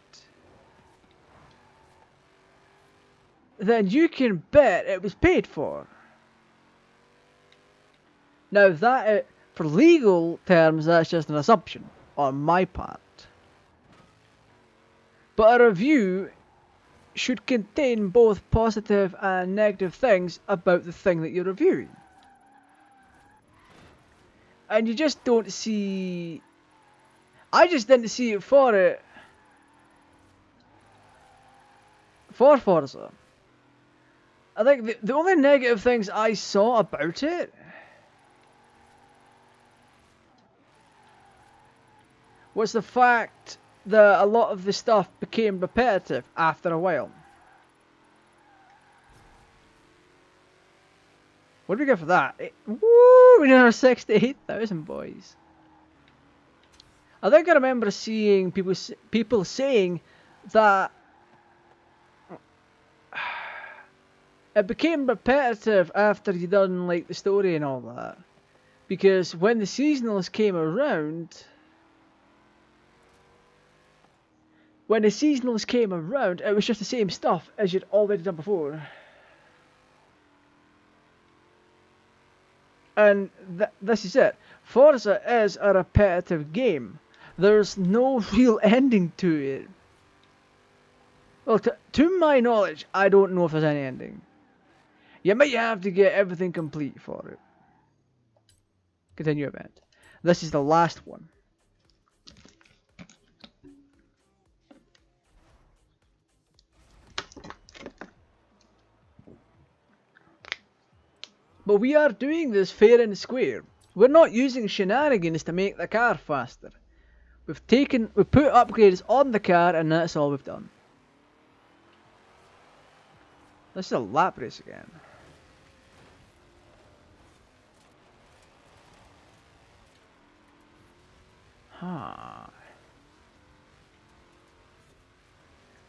A: then you can bet it was paid for. Now that, for legal terms, that's just an assumption on my part. But a review should contain both positive and negative things about the thing that you're reviewing. And you just don't see... I just didn't see it for Forza. I think the only negative things I saw about it was the fact that a lot of the stuff became repetitive after a while. What do we get for that? Woo! We now have 68,000 boys. I think I remember seeing people saying that it became repetitive after you done like the story and all that, because when the seasonals came around. When the seasonals came around, it was just the same stuff as you'd already done before. And this is it. Forza is a repetitive game. There's no real ending to it. Well, to my knowledge, I don't know if there's any ending. You might have to get everything complete for it. Continue event. This is the last one. But we are doing this fair and square. We're not using shenanigans to make the car faster. We've put upgrades on the car and that's all we've done. This is a lap race again.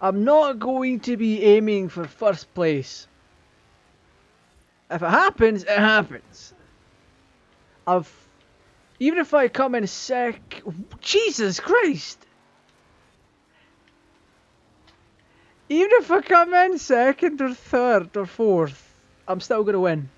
A: I'm not going to be aiming for first place. If it happens, it happens. Even if I come in Jesus Christ! Even if I come in second or third or fourth, I'm still gonna win.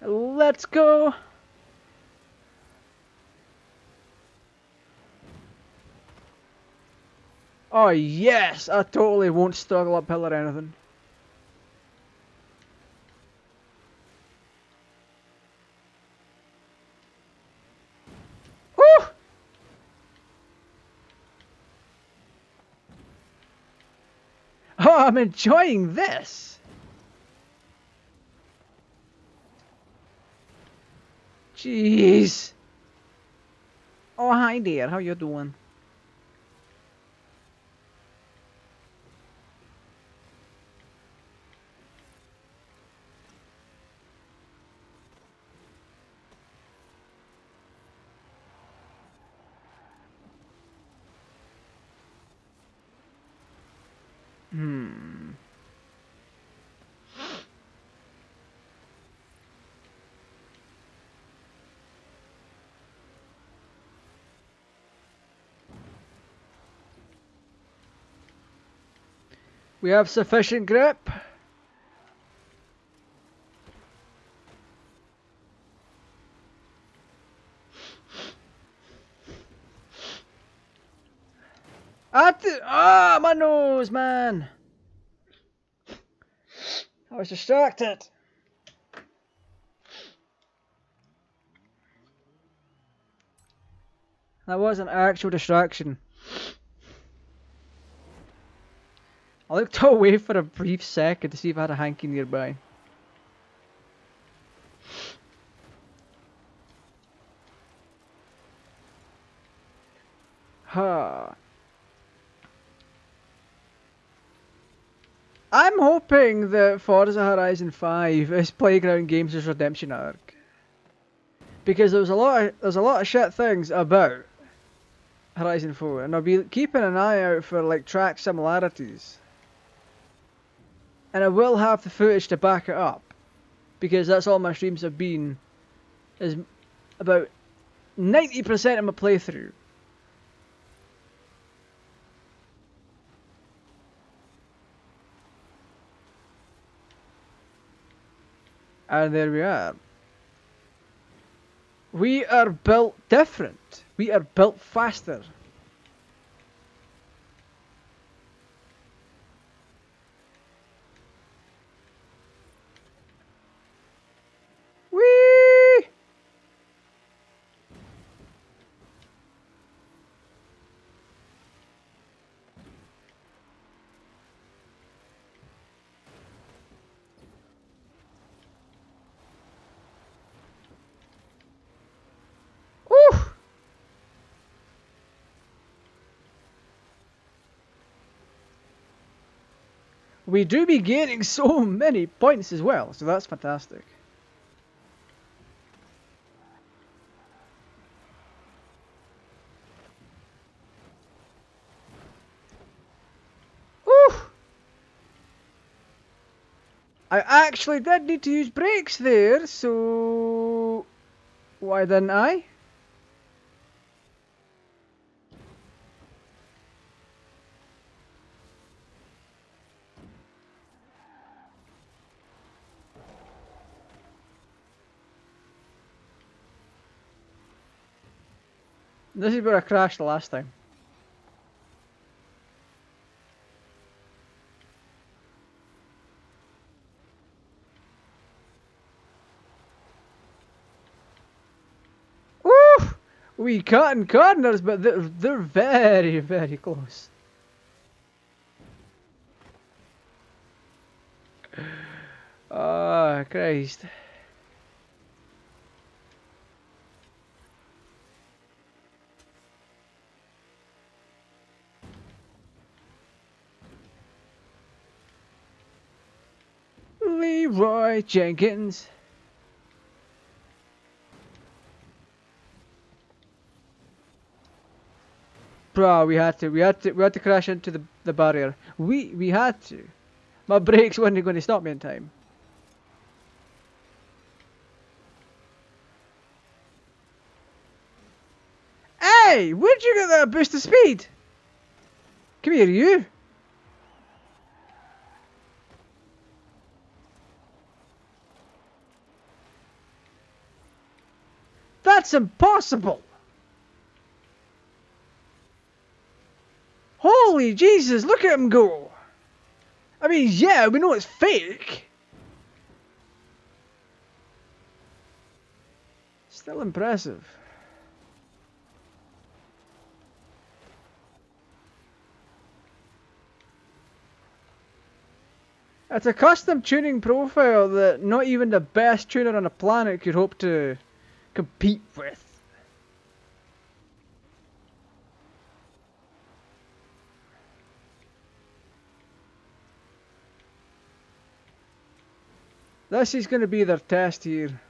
A: Let's go! Oh yes! I totally won't struggle uphill or anything. Woo! Oh, I'm enjoying this! Jeez! Oh, hi there, how you doing? We have sufficient grip. My nose, man. I was distracted. That was an actual distraction. I looked away for a brief second to see if I had a hanky nearby. Ha. I'm hoping that Forza Horizon 5 is Playground Games' redemption arc. Because there's a lot of shit things about Horizon 4, and I'll be keeping an eye out for like track similarities. And I will have the footage to back it up, because that's all my streams have been, is about 90% of my playthrough. And there we are. We are built different. We are built faster. Whee! Ooh! We do be gaining so many points as well, so that's fantastic. Ooh! I actually did need to use brakes there, so why didn't I? This is where I crashed the last time. Woo! We cutting corners, but they're very, very close. Oh, Christ. Leroy Jenkins. Bro, we had to crash into the barrier. We had to. My brakes weren't going to stop me in time. Hey, where'd you get that boost of speed? Come here, you. That's impossible. Holy Jesus, look at him go. I mean, yeah, we know it's fake. Still impressive. It's a custom tuning profile that not even the best tuner on the planet could hope to compete with. This is going to be their test here.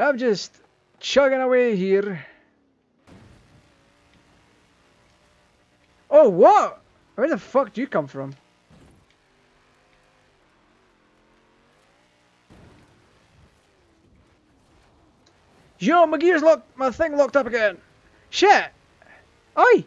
A: I'm just chugging away here. Oh, what? Where the fuck do you come from? Yo, my gear's locked. My thing locked up again. Shit. Oi.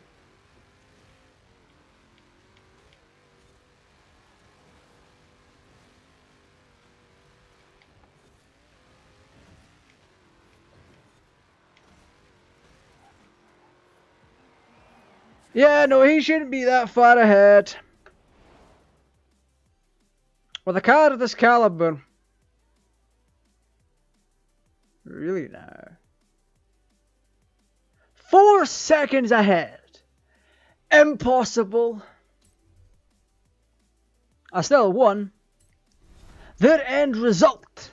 A: Yeah, no, he shouldn't be that far ahead. With a car of this caliber. Really now. 4 seconds ahead. Impossible. I still won. Their end result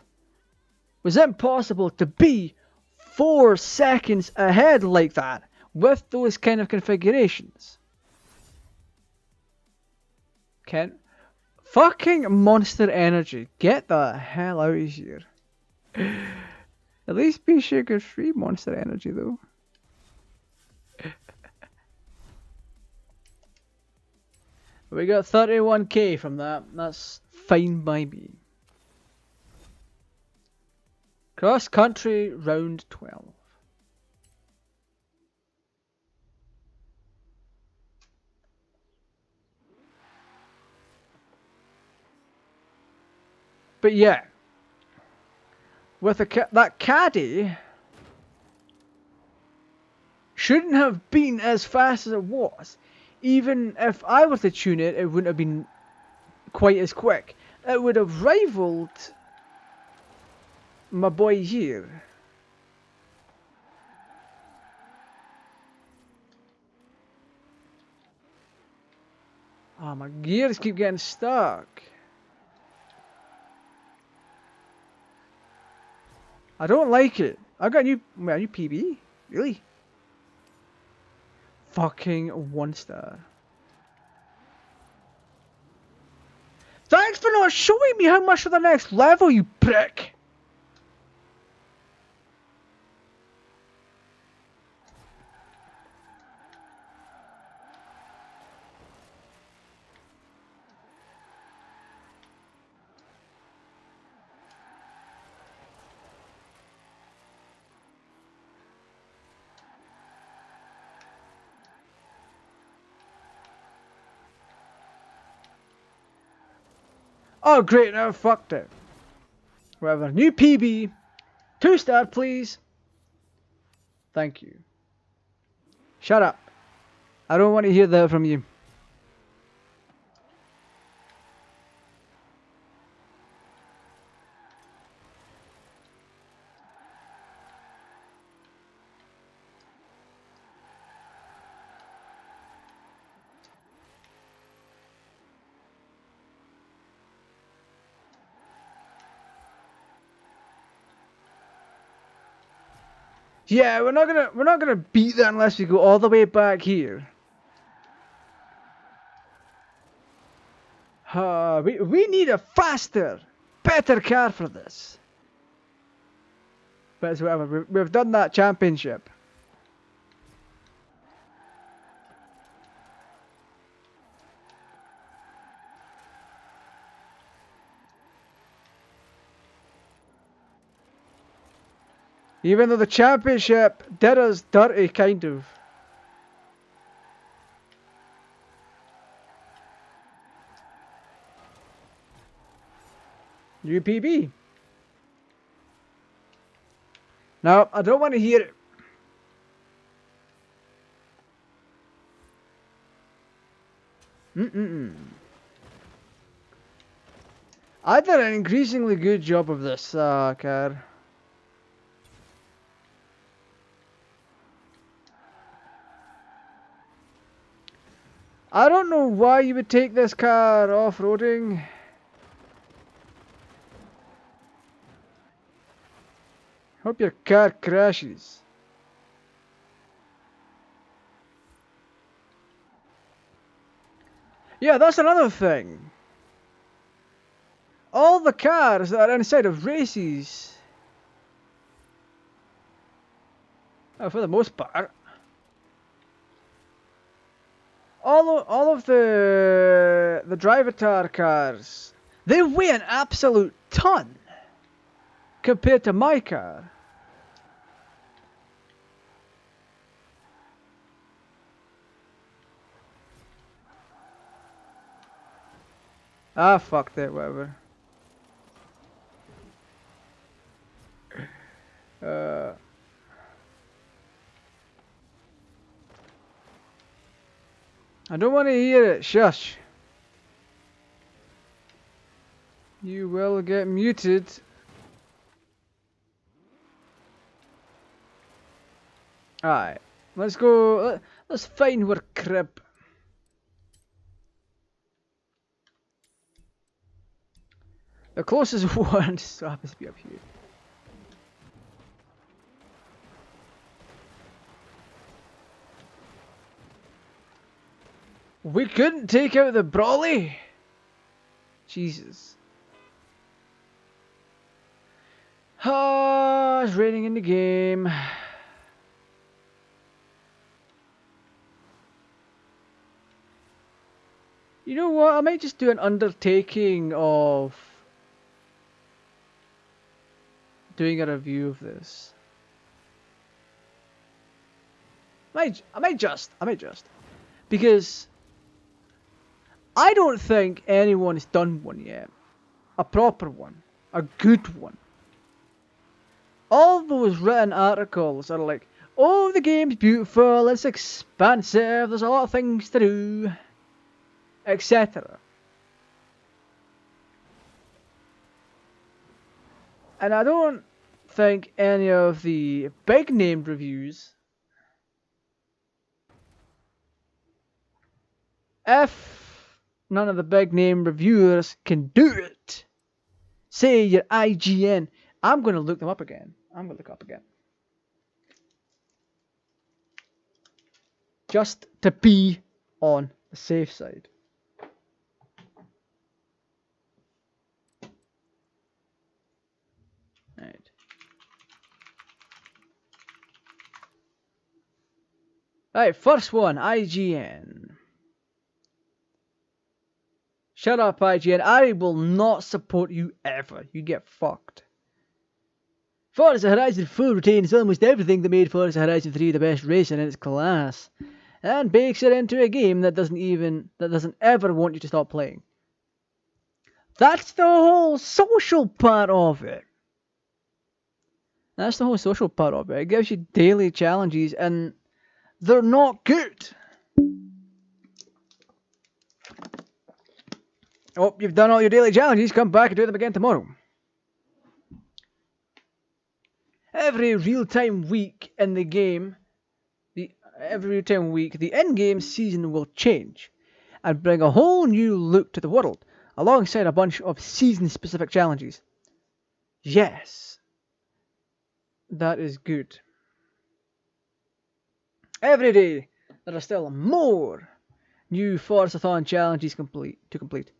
A: was impossible to be 4 seconds ahead like that with those kind of configurations. Kent, fucking Monster Energy, get the hell out of here. At least be sugar-free Monster Energy though. We got 31k from that. That's fine by me. Cross country round 12. But yeah, with that K.A.T.T shouldn't have been as fast as it was. Even if I were to tune it, it wouldn't have been quite as quick. It would have rivaled my boy here. Oh, my gears keep getting stuck. I don't like it. I got a new PB? Really? Fucking 1 star. Thanks for not showing me how much for the next level, you prick! Oh great, now I fucked it. Whatever. New PB. 2 star please. Thank you. Shut up. I don't want to hear that from you. Yeah, we're not gonna beat that unless we go all the way back here. We need a faster, better car for this. But it's whatever. We've done that championship. Even though the championship did us dirty, kind of. UPB. No, I don't want to hear it. I did an increasingly good job of this car. I don't know why you would take this car off-roading. Hope your car crashes. Yeah, that's another thing. All the cars that are inside of races For the most part. All of the Drivatar cars, they weigh an absolute ton compared to my car. Ah, fuck that, whatever. I don't want to hear it. Shush. You will get muted. Alright. Let's go. Let's find our crib. The closest one just happens to be up here. We couldn't take out the Brawley? Jesus. Ah, it's raining in the game. You know what? I might just do an undertaking of doing a review of this. I might just. Because I don't think anyone's done one yet. A proper one. A good one. All those written articles are like, oh, the game's beautiful, it's expansive, there's a lot of things to do, etc. And I don't think any of the big name reviews, if none of the big name reviewers can do it, say your IGN, I'm going to look them up again. I'm going to look up again. Just to be on the safe side. Right. Right, first one, IGN. Shut up, IGN. I will not support you ever. You get fucked. Forza Horizon 4 retains almost everything that made Forza Horizon 3 the best racer in its class, and bakes it into a game that doesn't ever want you to stop playing. That's the whole social part of it. That's the whole social part of it. It gives you daily challenges, and they're not good. Oh, you've done all your daily challenges. Come back and do them again tomorrow. Every real-time week in the game, the in-game season will change and bring a whole new look to the world, alongside a bunch of season-specific challenges. Yes, that is good. Every day, there are still more new Forzathon challenges to complete.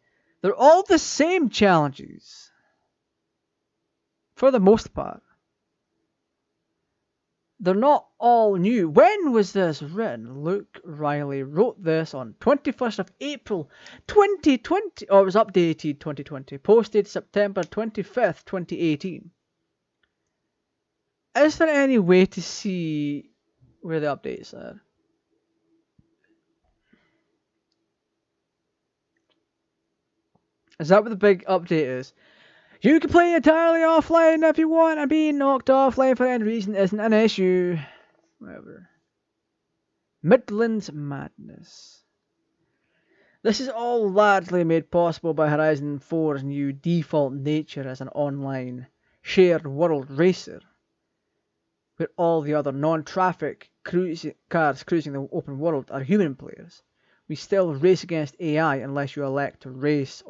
A: They're all the same challenges, for the most part. They're not all new. When was this written? Luke Riley wrote this on 21st of April 2020. Or it was updated 2020. Posted September 25th, 2018. Is there any way to see where the updates are? Is that what the big update is? You can play entirely offline if you want, and being knocked offline for any reason isn't an issue. Whatever. Midlands Madness. This is all largely made possible by Horizon 4's new default nature as an online, shared world racer, where all the other non-traffic cars cruising the open world are human players. We still race against AI unless you elect to race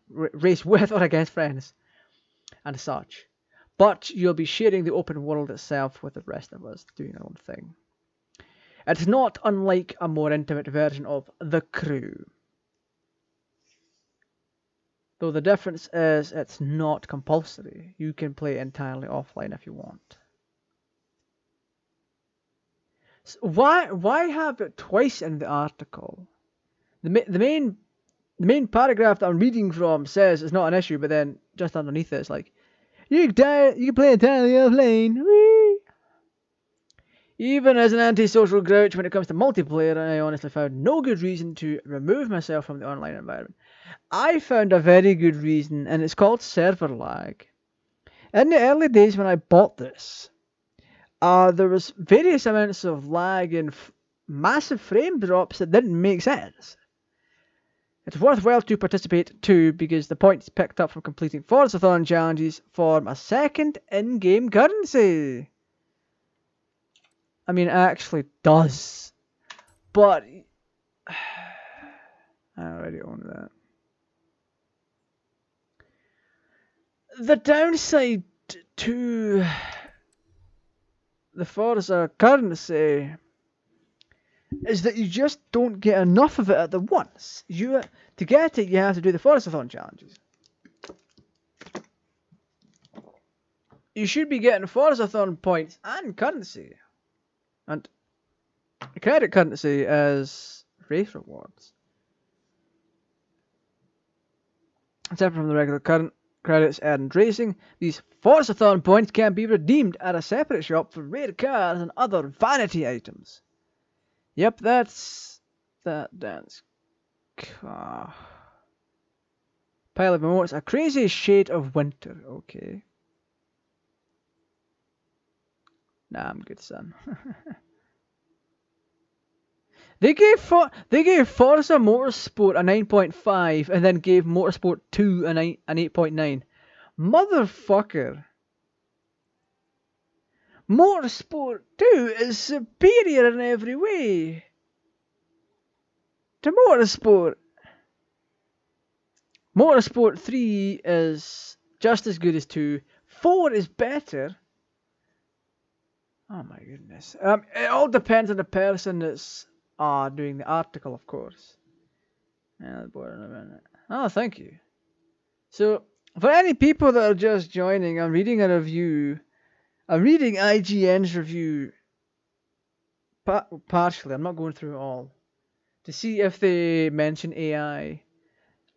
A: race with or against friends and such. But you'll be sharing the open world itself with the rest of us, doing our own thing. It's not unlike a more intimate version of The Crew. Though the difference is it's not compulsory. You can play entirely offline if you want. Why have it twice in the article? The main paragraph that I'm reading from says it's not an issue, but then just underneath it, it's like you can play entirely offline. Whee! Even as an antisocial grouch when it comes to multiplayer, I honestly found no good reason to remove myself from the online environment. I found a very good reason, and it's called server lag. In the early days when I bought this, there was various amounts of lag and massive frame drops that didn't make sense. It's worthwhile to participate too because the points picked up from completing Forzathon challenges form a second in-game currency. I mean, it actually does. But I already own that. The downside to the Forza currency is that you just don't get enough of it at the once. To get it, you have to do the Forzathon challenges. You should be getting Forzathon points and currency. And credit currency as race rewards. Separate from the regular current credits earned racing, these Forzathon points can be redeemed at a separate shop for rare cars and other vanity items. Yep, that's that dance car. Pile of emotes, a crazy shade of winter. Okay. Nah, I'm good, son. They gave Forza Motorsport a 9.5 and then gave Motorsport 2 an 8.9. Motherfucker. Motorsport 2 is superior in every way to Motorsport. Motorsport 3 is just as good as 2. 4 is better. Oh my goodness. It all depends on the person that's doing the article, of course. Oh, thank you. So, for any people that are just joining, I'm reading a review. I'm reading IGN's review partially. I'm not going through it all. To see if they mention AI,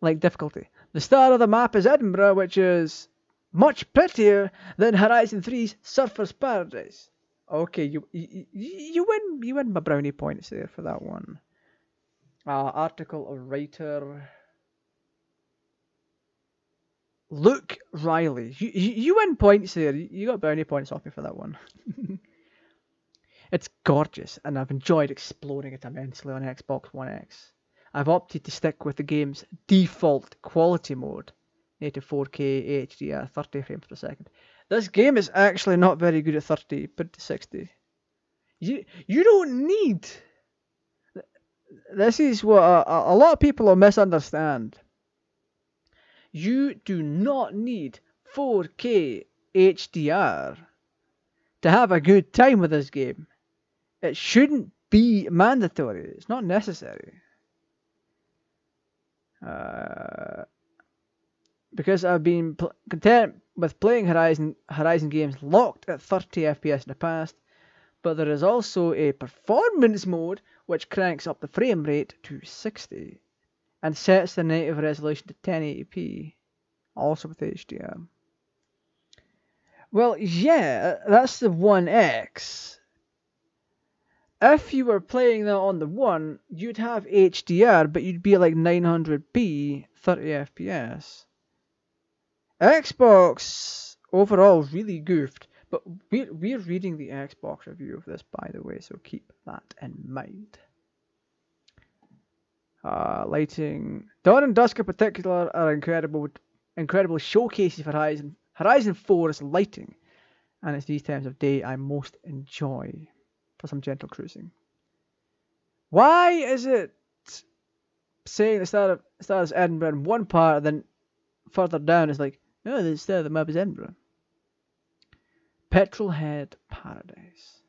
A: like difficulty. The star of the map is Edinburgh, which is much prettier than Horizon 3's Surfer's Paradise. Okay, you win my brownie points there for that one. Article or writer. Luke Riley. You win points there. You got brownie points off me for that one. It's gorgeous, and I've enjoyed exploring it immensely on Xbox One X. I've opted to stick with the game's default quality mode, native 4K HDR 30 frames per second. This game is actually not very good at 30, but to 60. You don't need... This is what a lot of people will misunderstand. You do not need 4K HDR to have a good time with this game. It shouldn't be mandatory. It's not necessary. Because I've been content with playing Horizon games locked at 30 FPS in the past, but there is also a performance mode which cranks up the frame rate to 60 and sets the native resolution to 1080p, also with HDR. Well, yeah, that's the One X. If you were playing that on the One, you'd have HDR, but you'd be like 900p, 30 FPS. Xbox overall really goofed, but we're reading the Xbox review of this, by the way, so keep that in mind. Lighting. Dawn and Dusk in particular are incredible showcases for Horizon. Horizon 4's lighting, and it's these times of day I most enjoy for some gentle cruising. Why is it saying the start is Edinburgh in one part, and then further down is like, oh, the start of the map is Edinburgh. Petrolhead Paradise.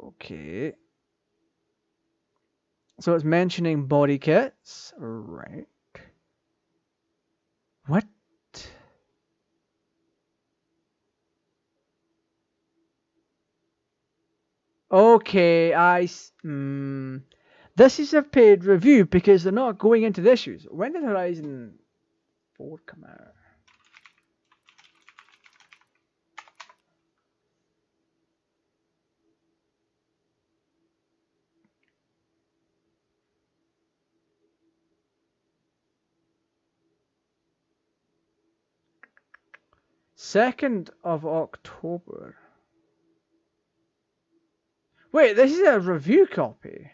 A: Okay. So it's mentioning body kits. Right. What? Okay, this is a paid review because they're not going into the issues. When did Horizon 4 come out? October 2nd. Wait, this is a review copy.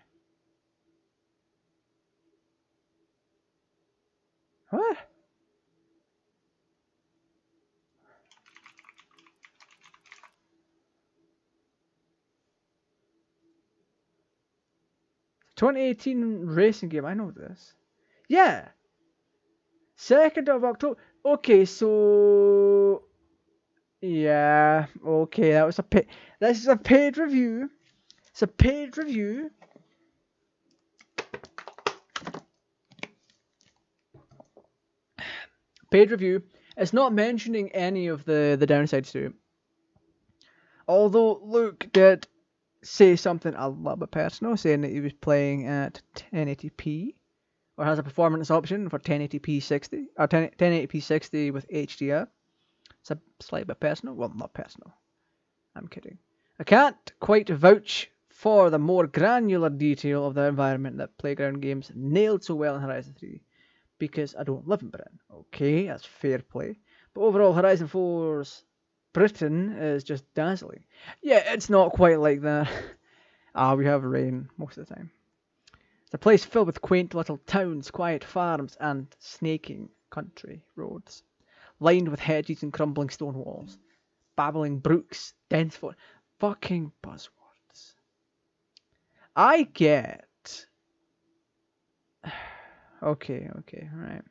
A: What? ...2018 racing game, I know this. Yeah. 2nd of October. Okay, so... Yeah, okay, that was a paid... This is a paid review. It's a paid review. Paid review. It's not mentioning any of the downsides to it. Although Luke did say something a little bit personal, saying that he was playing at 1080p, or has a performance option for 1080p 60, or 1080p 60 with HDR. It's a slight bit personal. Well, not personal. I'm kidding. I can't quite vouch for the more granular detail of the environment that Playground Games nailed so well in Horizon 3, because I don't live in Britain. Okay, that's fair play. But overall, Horizon 4's Britain is just dazzling. Yeah, it's not quite like that. We have rain most of the time. It's a place filled with quaint little towns, quiet farms, and snaking country roads, lined with hedges and crumbling stone walls, babbling brooks, dense forest. Fucking buzzwords. I get... Okay, right.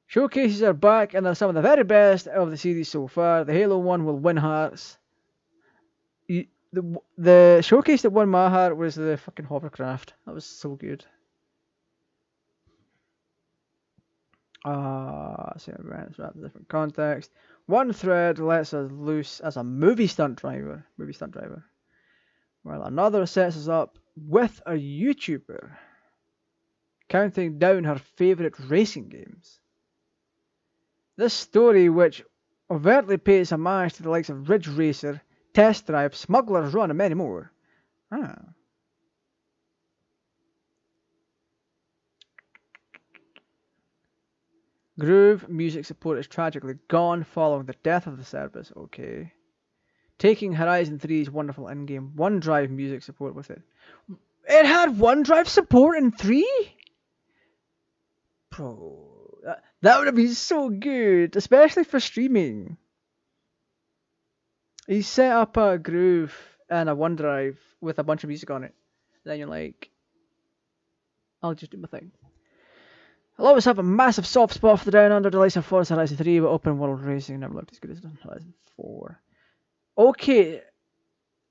A: Showcases are back and are some of the very best of the series so far. The Halo one will win hearts. The showcase that won my heart was the fucking hovercraft. That was so good. So events wrapped in different context. One thread lets us loose as a movie stunt driver, while another sets us up with a YouTuber counting down her favourite racing games. This story, which overtly pays homage to the likes of Ridge Racer, Test Drive, Smuggler's Run, and many more. Groove music support is tragically gone following the death of the service. Okay. Taking Horizon 3's wonderful in-game OneDrive music support with it. It had OneDrive support in 3? Bro, that would have been so good, especially for streaming. You set up a Groove and a OneDrive with a bunch of music on it. Then you're like, I'll just do my thing. I'll always have a massive soft spot for the Down Under delights of Forza Horizon 3, but open world racing never looked as good as Horizon 4. Okay,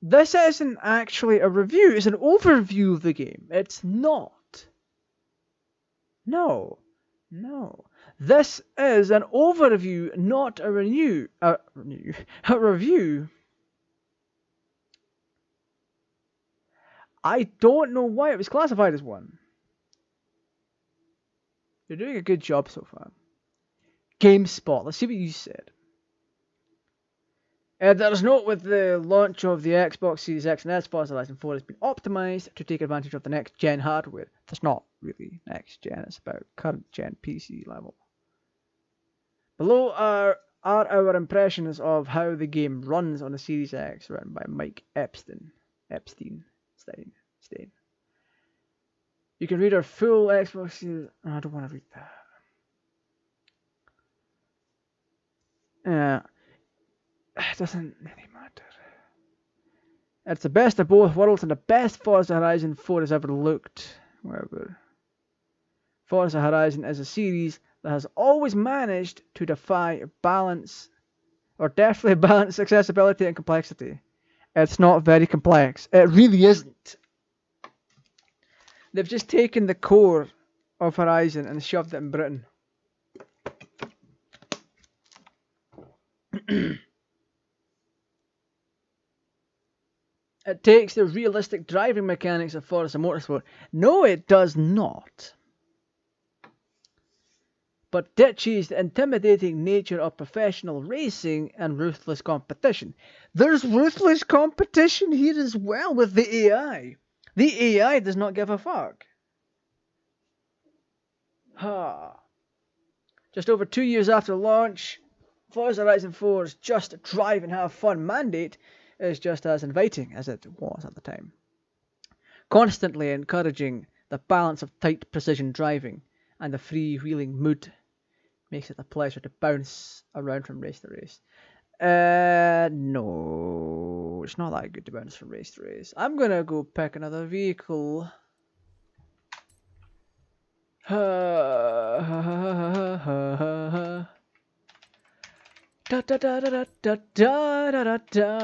A: this isn't actually a review, it's an overview of the game. It's not. No. This is an overview, not a review. A review. I don't know why it was classified as one. You're doing a good job so far. GameSpot, let's see what you said. There's note with the launch of the Xbox Series X and S, Forza Horizon 4 has been optimized to take advantage of the next gen hardware. That's not really next gen, it's about current gen PC level. Below are our impressions of how the game runs on the Series X, written by Mike Epstein. You can read our full Xbox Series... Oh, I don't want to read that. It doesn't really matter. It's the best of both worlds and the best Forza Horizon 4 has ever looked. Whatever. Forza Horizon is a series that has always managed to defy balance, or definitely balance accessibility and complexity. It's not very complex. It really isn't. They've just taken the core of Horizon and shoved it in Britain. It takes the realistic driving mechanics of Forza Motorsport. No, it does not. But ditches the intimidating nature of professional racing and ruthless competition. There's ruthless competition here as well with the AI. The AI does not give a fuck. Just over 2 years after launch, Forza Horizon 4's Just Drive and Have Fun mandate is just as inviting as it was at the time. Constantly encouraging the balance of tight precision driving and the freewheeling mood makes it a pleasure to bounce around from race to race. No, it's not that good to bounce from race to race. I'm gonna go pick another vehicle.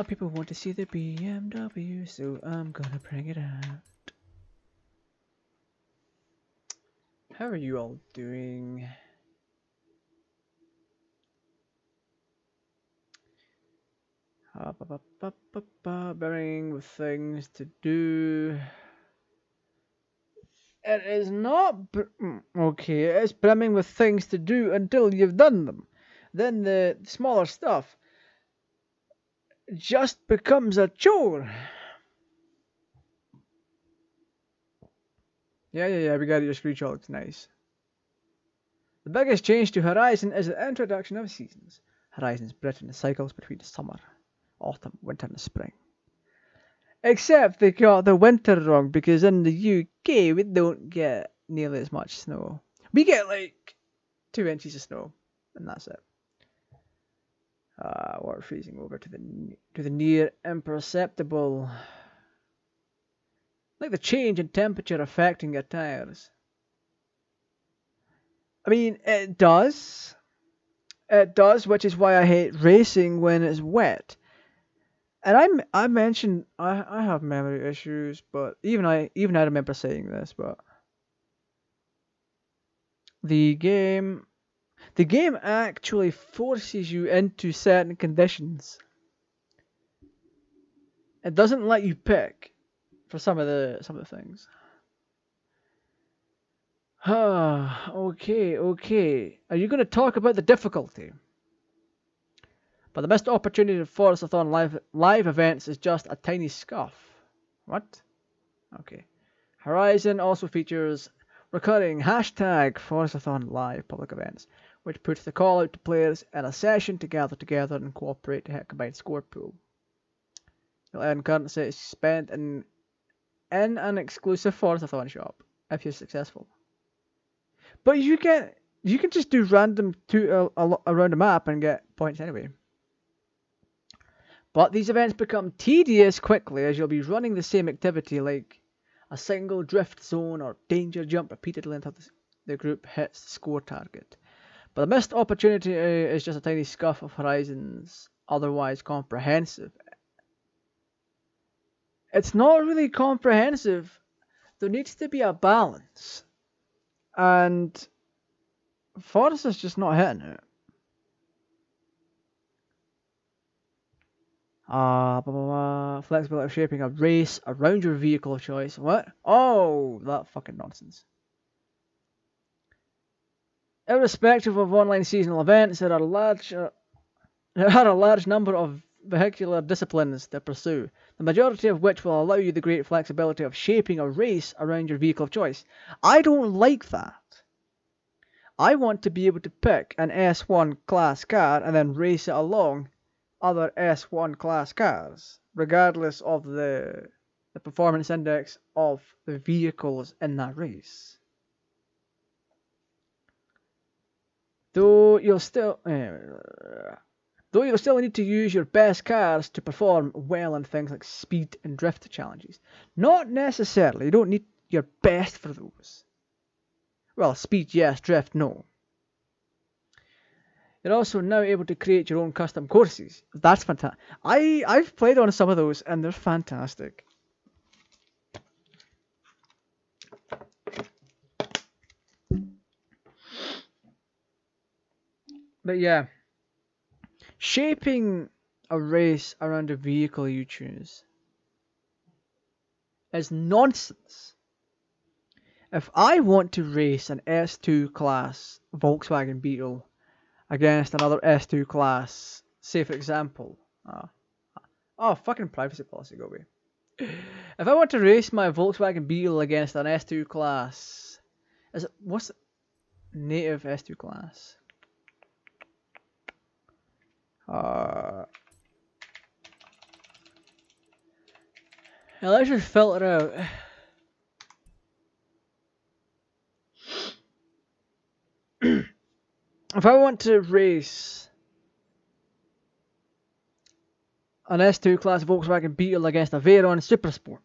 A: People want to see the BMW, so I'm gonna bring it out. How are you all doing? Bearing with things to do. It is not okay. It is brimming with things to do until you've done them. Then the smaller stuff just becomes a chore. Yeah, we got your screenshot. Looks nice. The biggest change to Horizon is the introduction of seasons. Horizon's Britain cycles between summer, autumn, winter, and spring. Except they got the winter wrong, because in the UK we don't get nearly as much snow. We get like 2 inches of snow, and that's it. Water freezing over to the near imperceptible. Like the change in temperature affecting your tires. I mean, it does. It does, which is why I hate racing when it's wet. And I mentioned I have memory issues, but even I remember saying this, but the game actually forces you into certain conditions. It doesn't let you pick for some of the things. Okay. Are you going to talk about the difficulty? But the missed opportunity for Forzathon live events is just a tiny scuff. What? Okay. Horizon also features recurring hashtag Forzathon live public events, which puts the call out to players in a session to gather together and cooperate to hit a combined score pool. You'll earn currency spent in an exclusive Forzathon shop if you're successful. But you can just do random around the map and get points anyway. But these events become tedious quickly as you'll be running the same activity like a single drift zone or danger jump repeatedly until the group hits the score target. But the missed opportunity is just a tiny scuff of Horizon's otherwise comprehensive. It's not really comprehensive. There needs to be a balance. And Forza's just not hitting it. Flexibility of shaping a race around your vehicle of choice. What? Oh, that fucking nonsense. Irrespective of online seasonal events, there are a large number of vehicular disciplines to pursue, the majority of which will allow you the great flexibility of shaping a race around your vehicle of choice. I don't like that. I want to be able to pick an S1 class car and then race it along other S1 class cars, regardless of the performance index of the vehicles in that race. Though you'll still need to use your best cars to perform well in things like speed and drift challenges. Not necessarily. You don't need your best for those. Well, speed, yes. Drift, no. You're also now able to create your own custom courses. That's fantastic. I've played on some of those, and they're fantastic. But yeah, Shaping a race around a vehicle you choose is nonsense. If I want to race an S2 class Volkswagen Beetle against another S2 class, say for example, fucking privacy policy, go away. If I want to race my Volkswagen Beetle against an S2 class, what's native S2 class? Let's just filter out. If I want to race an S2 class Volkswagen Beetle against a Veyron Supersport,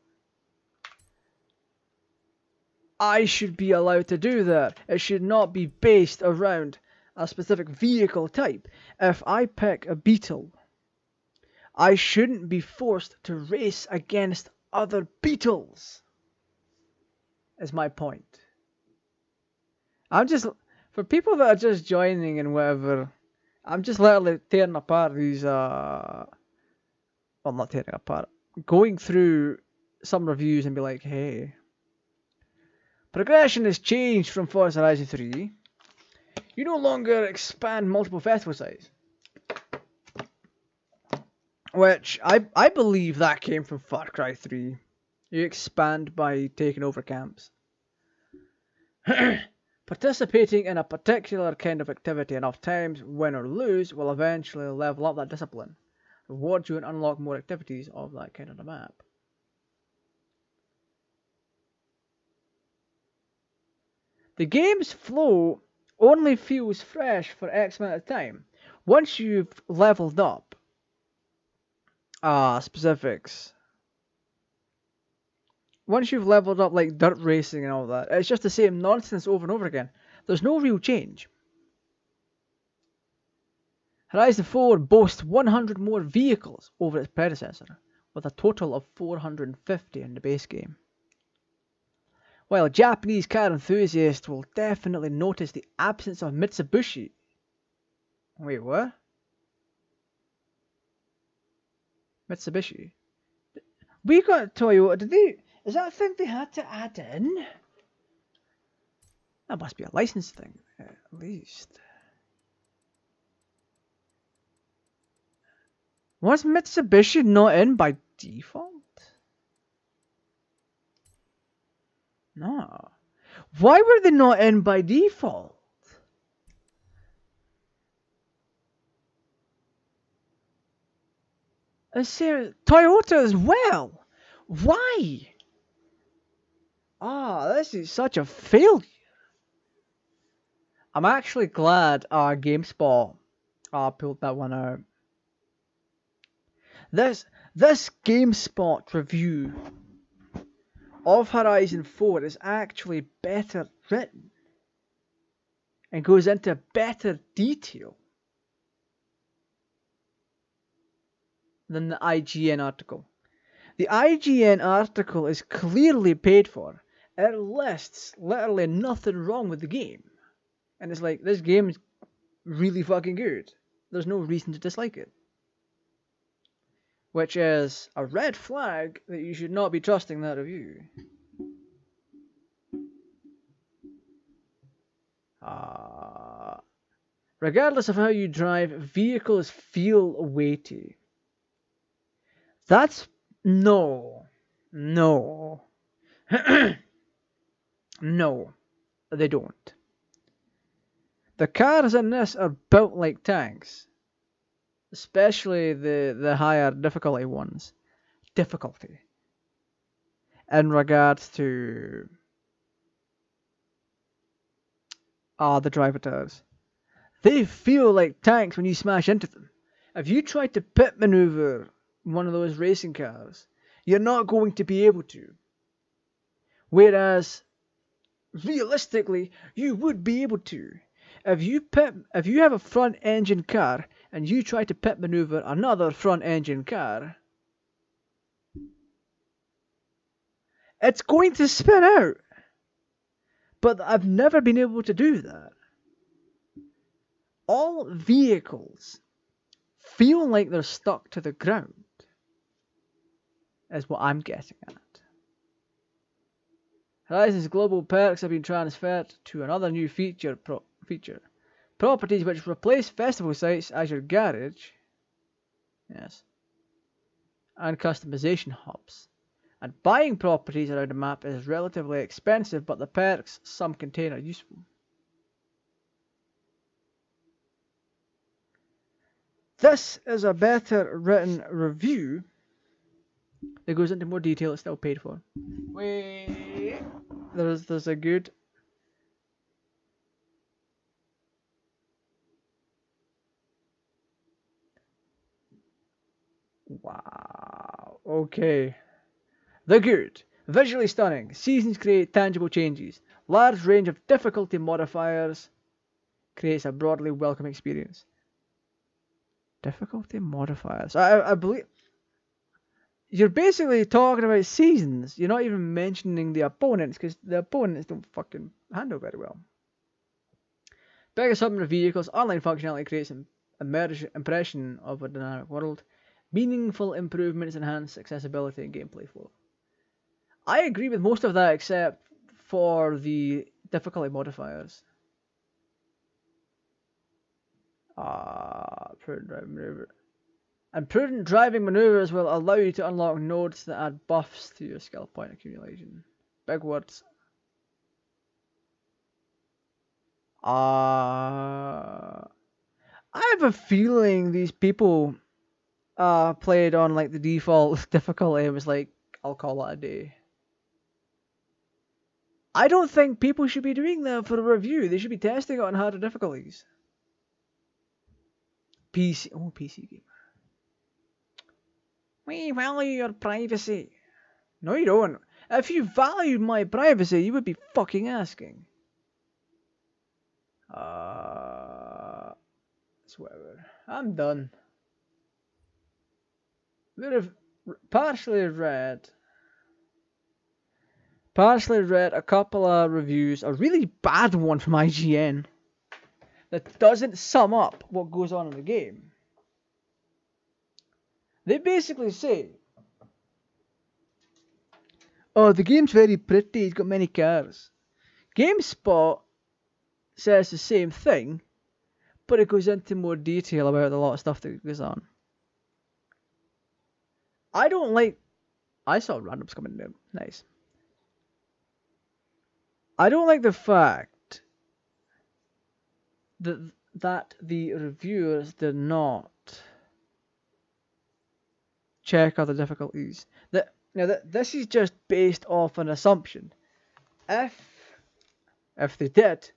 A: I should be allowed to do that. It should not be based around a specific vehicle type. If I pick a Beetle, I shouldn't be forced to race against other Beetles, is my point. For people that are just joining and whatever, I'm just literally tearing apart these, well, not tearing apart, going through some reviews and be like, hey, progression has changed from Forza Horizon 3. You no longer expand multiple festival sites. Which, I believe that came from Far Cry 3. You expand by taking over camps. Participating in a particular kind of activity enough times, win or lose, will eventually level up that discipline. Reward you and unlock more activities of that kind of the map. The game's flow only feels fresh for X amount of time. Once you've leveled up, specifics. Once you've leveled up like dirt racing and all that, it's just the same nonsense over and over again. There's no real change. Horizon 4 boasts 100 more vehicles over its predecessor, with a total of 450 in the base game. While Japanese car enthusiasts will definitely notice the absence of Mitsubishi. Wait, what? Mitsubishi? We got Toyota, is that a thing they had to add in? That must be a license thing, at least. Was Mitsubishi not in by default? No. Why were they not in by default? Toyota as well. Why? This is such a failure. I'm actually glad GameSpot pulled that one out. This GameSpot review of Horizon 4 is actually better written and goes into better detail than the IGN article. The IGN article is clearly paid for. It lists literally nothing wrong with the game. And it's like, this game is really fucking good. There's no reason to dislike it. Which is a red flag that you should not be trusting that review. Regardless of how you drive, vehicles feel weighty. That's... No. No, they don't. The cars in this are built like tanks. Especially the higher difficulty ones. In regards to the driver tires. They feel like tanks when you smash into them. If you try to pit maneuver one of those racing cars, you're not going to be able to. Whereas, realistically, you would be able to. If you have a front engine car and you try to pit maneuver another front engine car, it's going to spin out. But I've never been able to do that. All vehicles feel like they're stuck to the ground, is what I'm getting at. Horizon's global perks have been transferred to another new feature. Properties which replace festival sites as your garage. Yes. And customization hubs. And buying properties around a map is relatively expensive, but the perks some contain are useful. This is a better written review that goes into more detail. It's still paid for. Wait, there's a good. Wow. Okay. The good. Visually stunning. Seasons create tangible changes. Large range of difficulty modifiers creates a broadly welcome experience. Difficulty modifiers. I believe you're basically talking about seasons. You're not even mentioning the opponents, because the opponents don't fucking handle very well. Bigger summon of vehicles. Online functionality creates an impression of a dynamic world. Meaningful improvements enhance accessibility and gameplay flow. I agree with most of that except for the difficulty modifiers. Prudent driving maneuver. And prudent driving maneuvers will allow you to unlock nodes that add buffs to your skill point accumulation. Big words. I have a feeling these people played on like the default difficulty and was like, I'll call it a day. I don't think people should be doing that for a review. They should be testing it on harder difficulties. PC gamer. We value your privacy. No, you don't. If you valued my privacy, you would be fucking asking. Whatever. I'm done. Would have partially read a couple of reviews. A really bad one from IGN that doesn't sum up what goes on in the game. They basically say, oh, the game's very pretty, it's got many cars. GameSpot says the same thing, but it goes into more detail about a lot of stuff that goes on. I saw randoms coming in. Nice. I don't like the fact that the reviewers did not check other difficulties. This is just based off an assumption. If they did,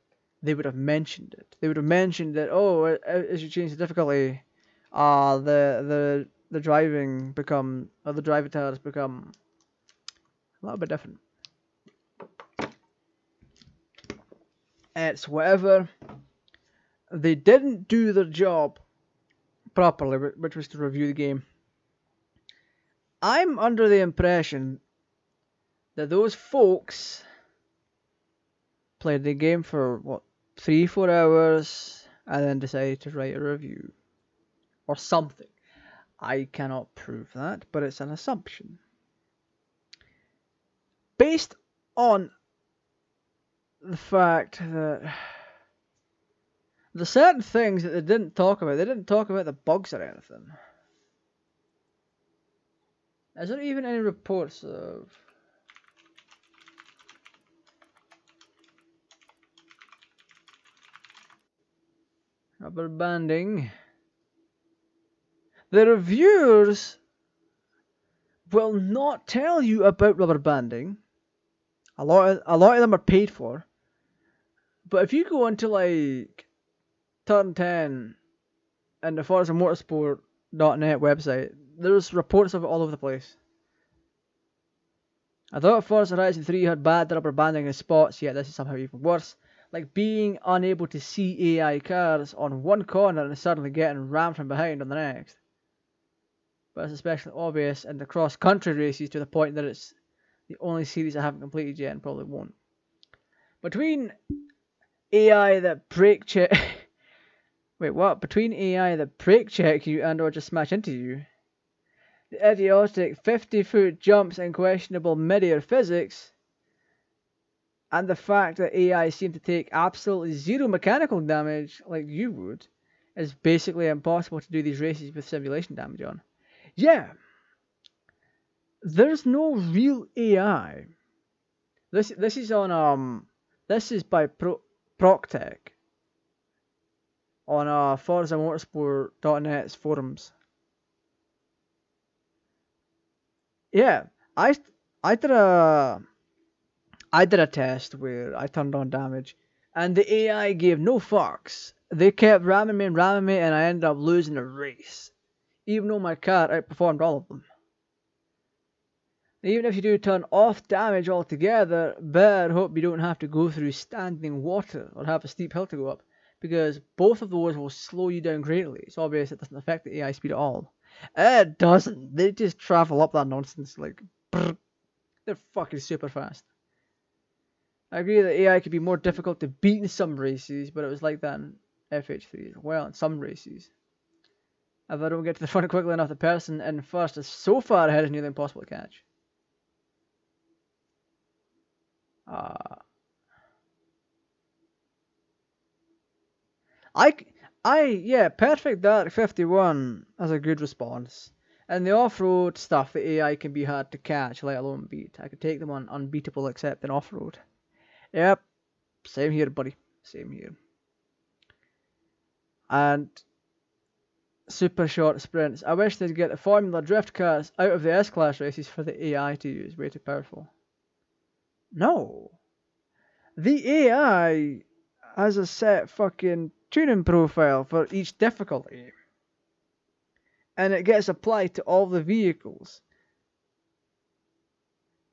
A: they would have mentioned it. They would have mentioned that, oh, as you change the difficulty, the driving become, or the drive avatars become a little bit different. It's whatever. They didn't do their job properly, which was to review the game. I'm under the impression that those folks played the game for, 3-4 hours and then decided to write a review. Or something. I cannot prove that, but it's an assumption. Based on the fact that the certain things that they didn't talk about the bugs or anything. Is there even any reports of rubber banding? The reviewers will not tell you about rubber banding. A lot of them are paid for. But if you go into like Turn 10 and the ForzaMotorsport.net website, there's reports of it all over the place. I thought Forza Horizon 3 had bad rubber banding in spots, yet this is somehow even worse. Like being unable to see AI cars on one corner and suddenly getting rammed from behind on the next. But it's especially obvious in the cross-country races to the point that it's the only series I haven't completed yet and probably won't. Between AI that brake check Wait, what? Between AI that brake check you and or just smash into you? The idiotic 50-foot jumps and questionable mid-air physics, and the fact that AI seem to take absolutely zero mechanical damage like you would, is basically impossible to do these races with simulation damage on. Yeah, there's no real AI. This is on this is by Proctech on ForzaMotorsport.net's forums. Yeah, I I did a I did a test where I turned on damage, and the AI gave no fucks. They kept ramming me, and I ended up losing the race, even though my car outperformed all of them. Even if you do turn off damage altogether, better hope you don't have to go through standing water or have a steep hill to go up, because both of those will slow you down greatly. It's obvious it doesn't affect the AI speed at all. It doesn't. They just travel up that nonsense like brrr. They're fucking super fast. I agree that AI could be more difficult to beat in some races, but it was like that in FH3 as well in some races. If I don't get to the front quickly enough, the person in first is so far ahead it's nearly impossible to catch. Yeah, Perfect Dark 51 has a good response. And the off-road stuff, the AI can be hard to catch, let alone beat. I could take them on unbeatable except in off-road. Yep, same here, buddy. Same here. And super short sprints. I wish they'd get the Formula Drift cars out of the S-Class races for the AI to use. Way too powerful. No. The AI has a set fucking tuning profile for each difficulty. And it gets applied to all the vehicles.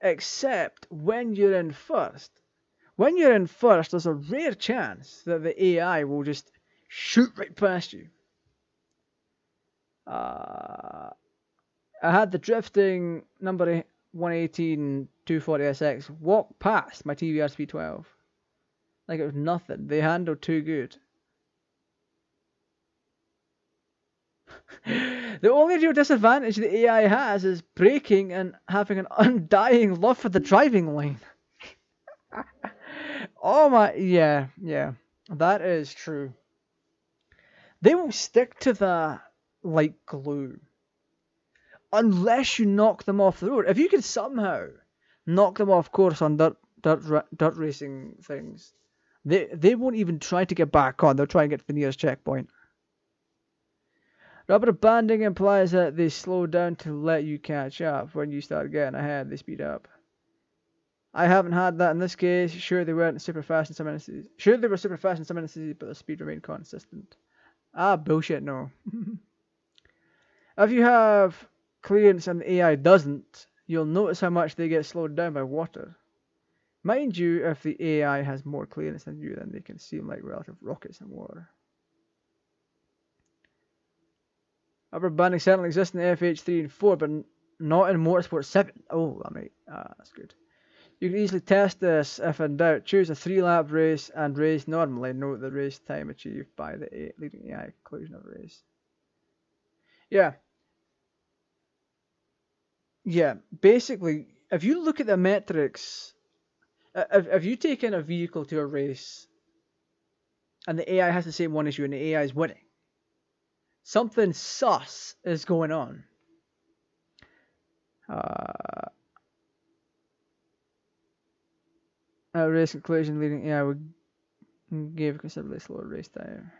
A: Except when you're in first. When you're in first, there's a rare chance that the AI will just shoot right past you. I had the drifting number 118 240SX walk past my TVR Speed 12. Like it was nothing. They handled too good. The only real disadvantage the AI has is braking and having an undying love for the driving line. Oh my, yeah, that is true. They will stick to that like glue. Unless you knock them off the road. If you can somehow knock them off course on dirt racing things, they won't even try to get back on. They'll try and get to the nearest checkpoint. Rubber banding implies that they slow down to let you catch up. When you start getting ahead, they speed up. I haven't had that in this case. Sure, they weren't super fast in some instances. Sure, they were super fast in some instances, but the speed remained consistent. Ah, bullshit, no. If you have clearance and the AI doesn't, you'll notice how much they get slowed down by water. Mind you, if the AI has more clearance than you, then they can seem like relative rockets in water. Rubber banding certainly exists in FH3 and 4, but not in Motorsport 7. Oh, that's good. You can easily test this if in doubt. Choose a 3-lap race and race normally. Note the race time achieved by the leading AI conclusion of the race. Yeah, basically, if you look at the metrics, if you take in a vehicle to a race and the AI has the same one as you and the AI is winning, something sus is going on. At race conclusion, leading AI would give considerably slower race time.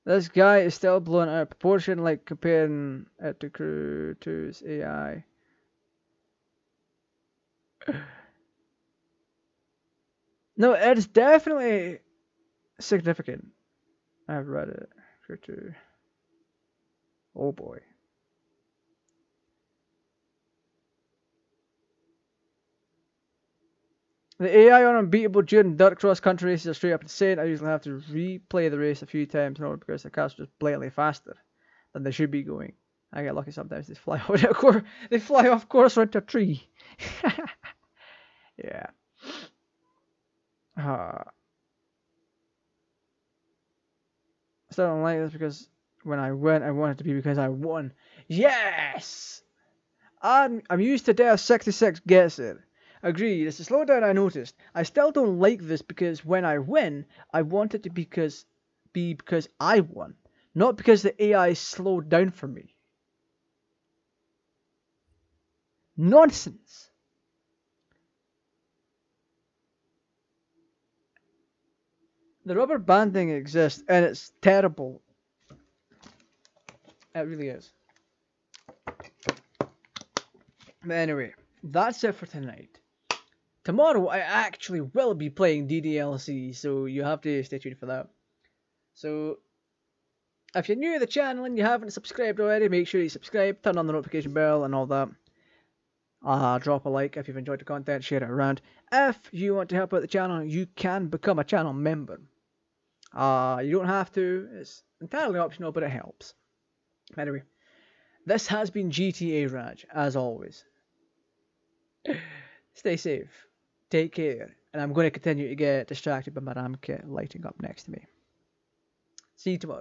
A: This guy is still blown out of proportion, like comparing it to Crew 2's AI. No, it's definitely significant. I've read it. Crew 2. Oh boy. The AI on Unbeatable during dirt cross country races are straight up insane. I usually have to replay the race a few times in order because the cars are just blatantly faster than they should be going. I get lucky sometimes. They fly off course or into a tree. Yeah. I still don't like this because when I win, I want it to be because I won. Yes! I'm used to death 66 gets it. Agreed, it's a slowdown I noticed. I still don't like this because when I win, I want it to be because I won. Not because the AI slowed down for me. Nonsense! The rubber banding exists and it's terrible. It really is. But anyway, that's it for tonight. Tomorrow I actually will be playing DDLC, so you have to stay tuned for that. So, if you're new to the channel and you haven't subscribed already, make sure you subscribe, turn on the notification bell and all that. Drop a like if you've enjoyed the content, share it around. If you want to help out the channel, you can become a channel member. You don't have to, it's entirely optional, but it helps. Anyway, this has been GTA Raj, as always. Stay safe, take care, and I'm going to continue to get distracted by my RAM kit lighting up next to me. See you tomorrow.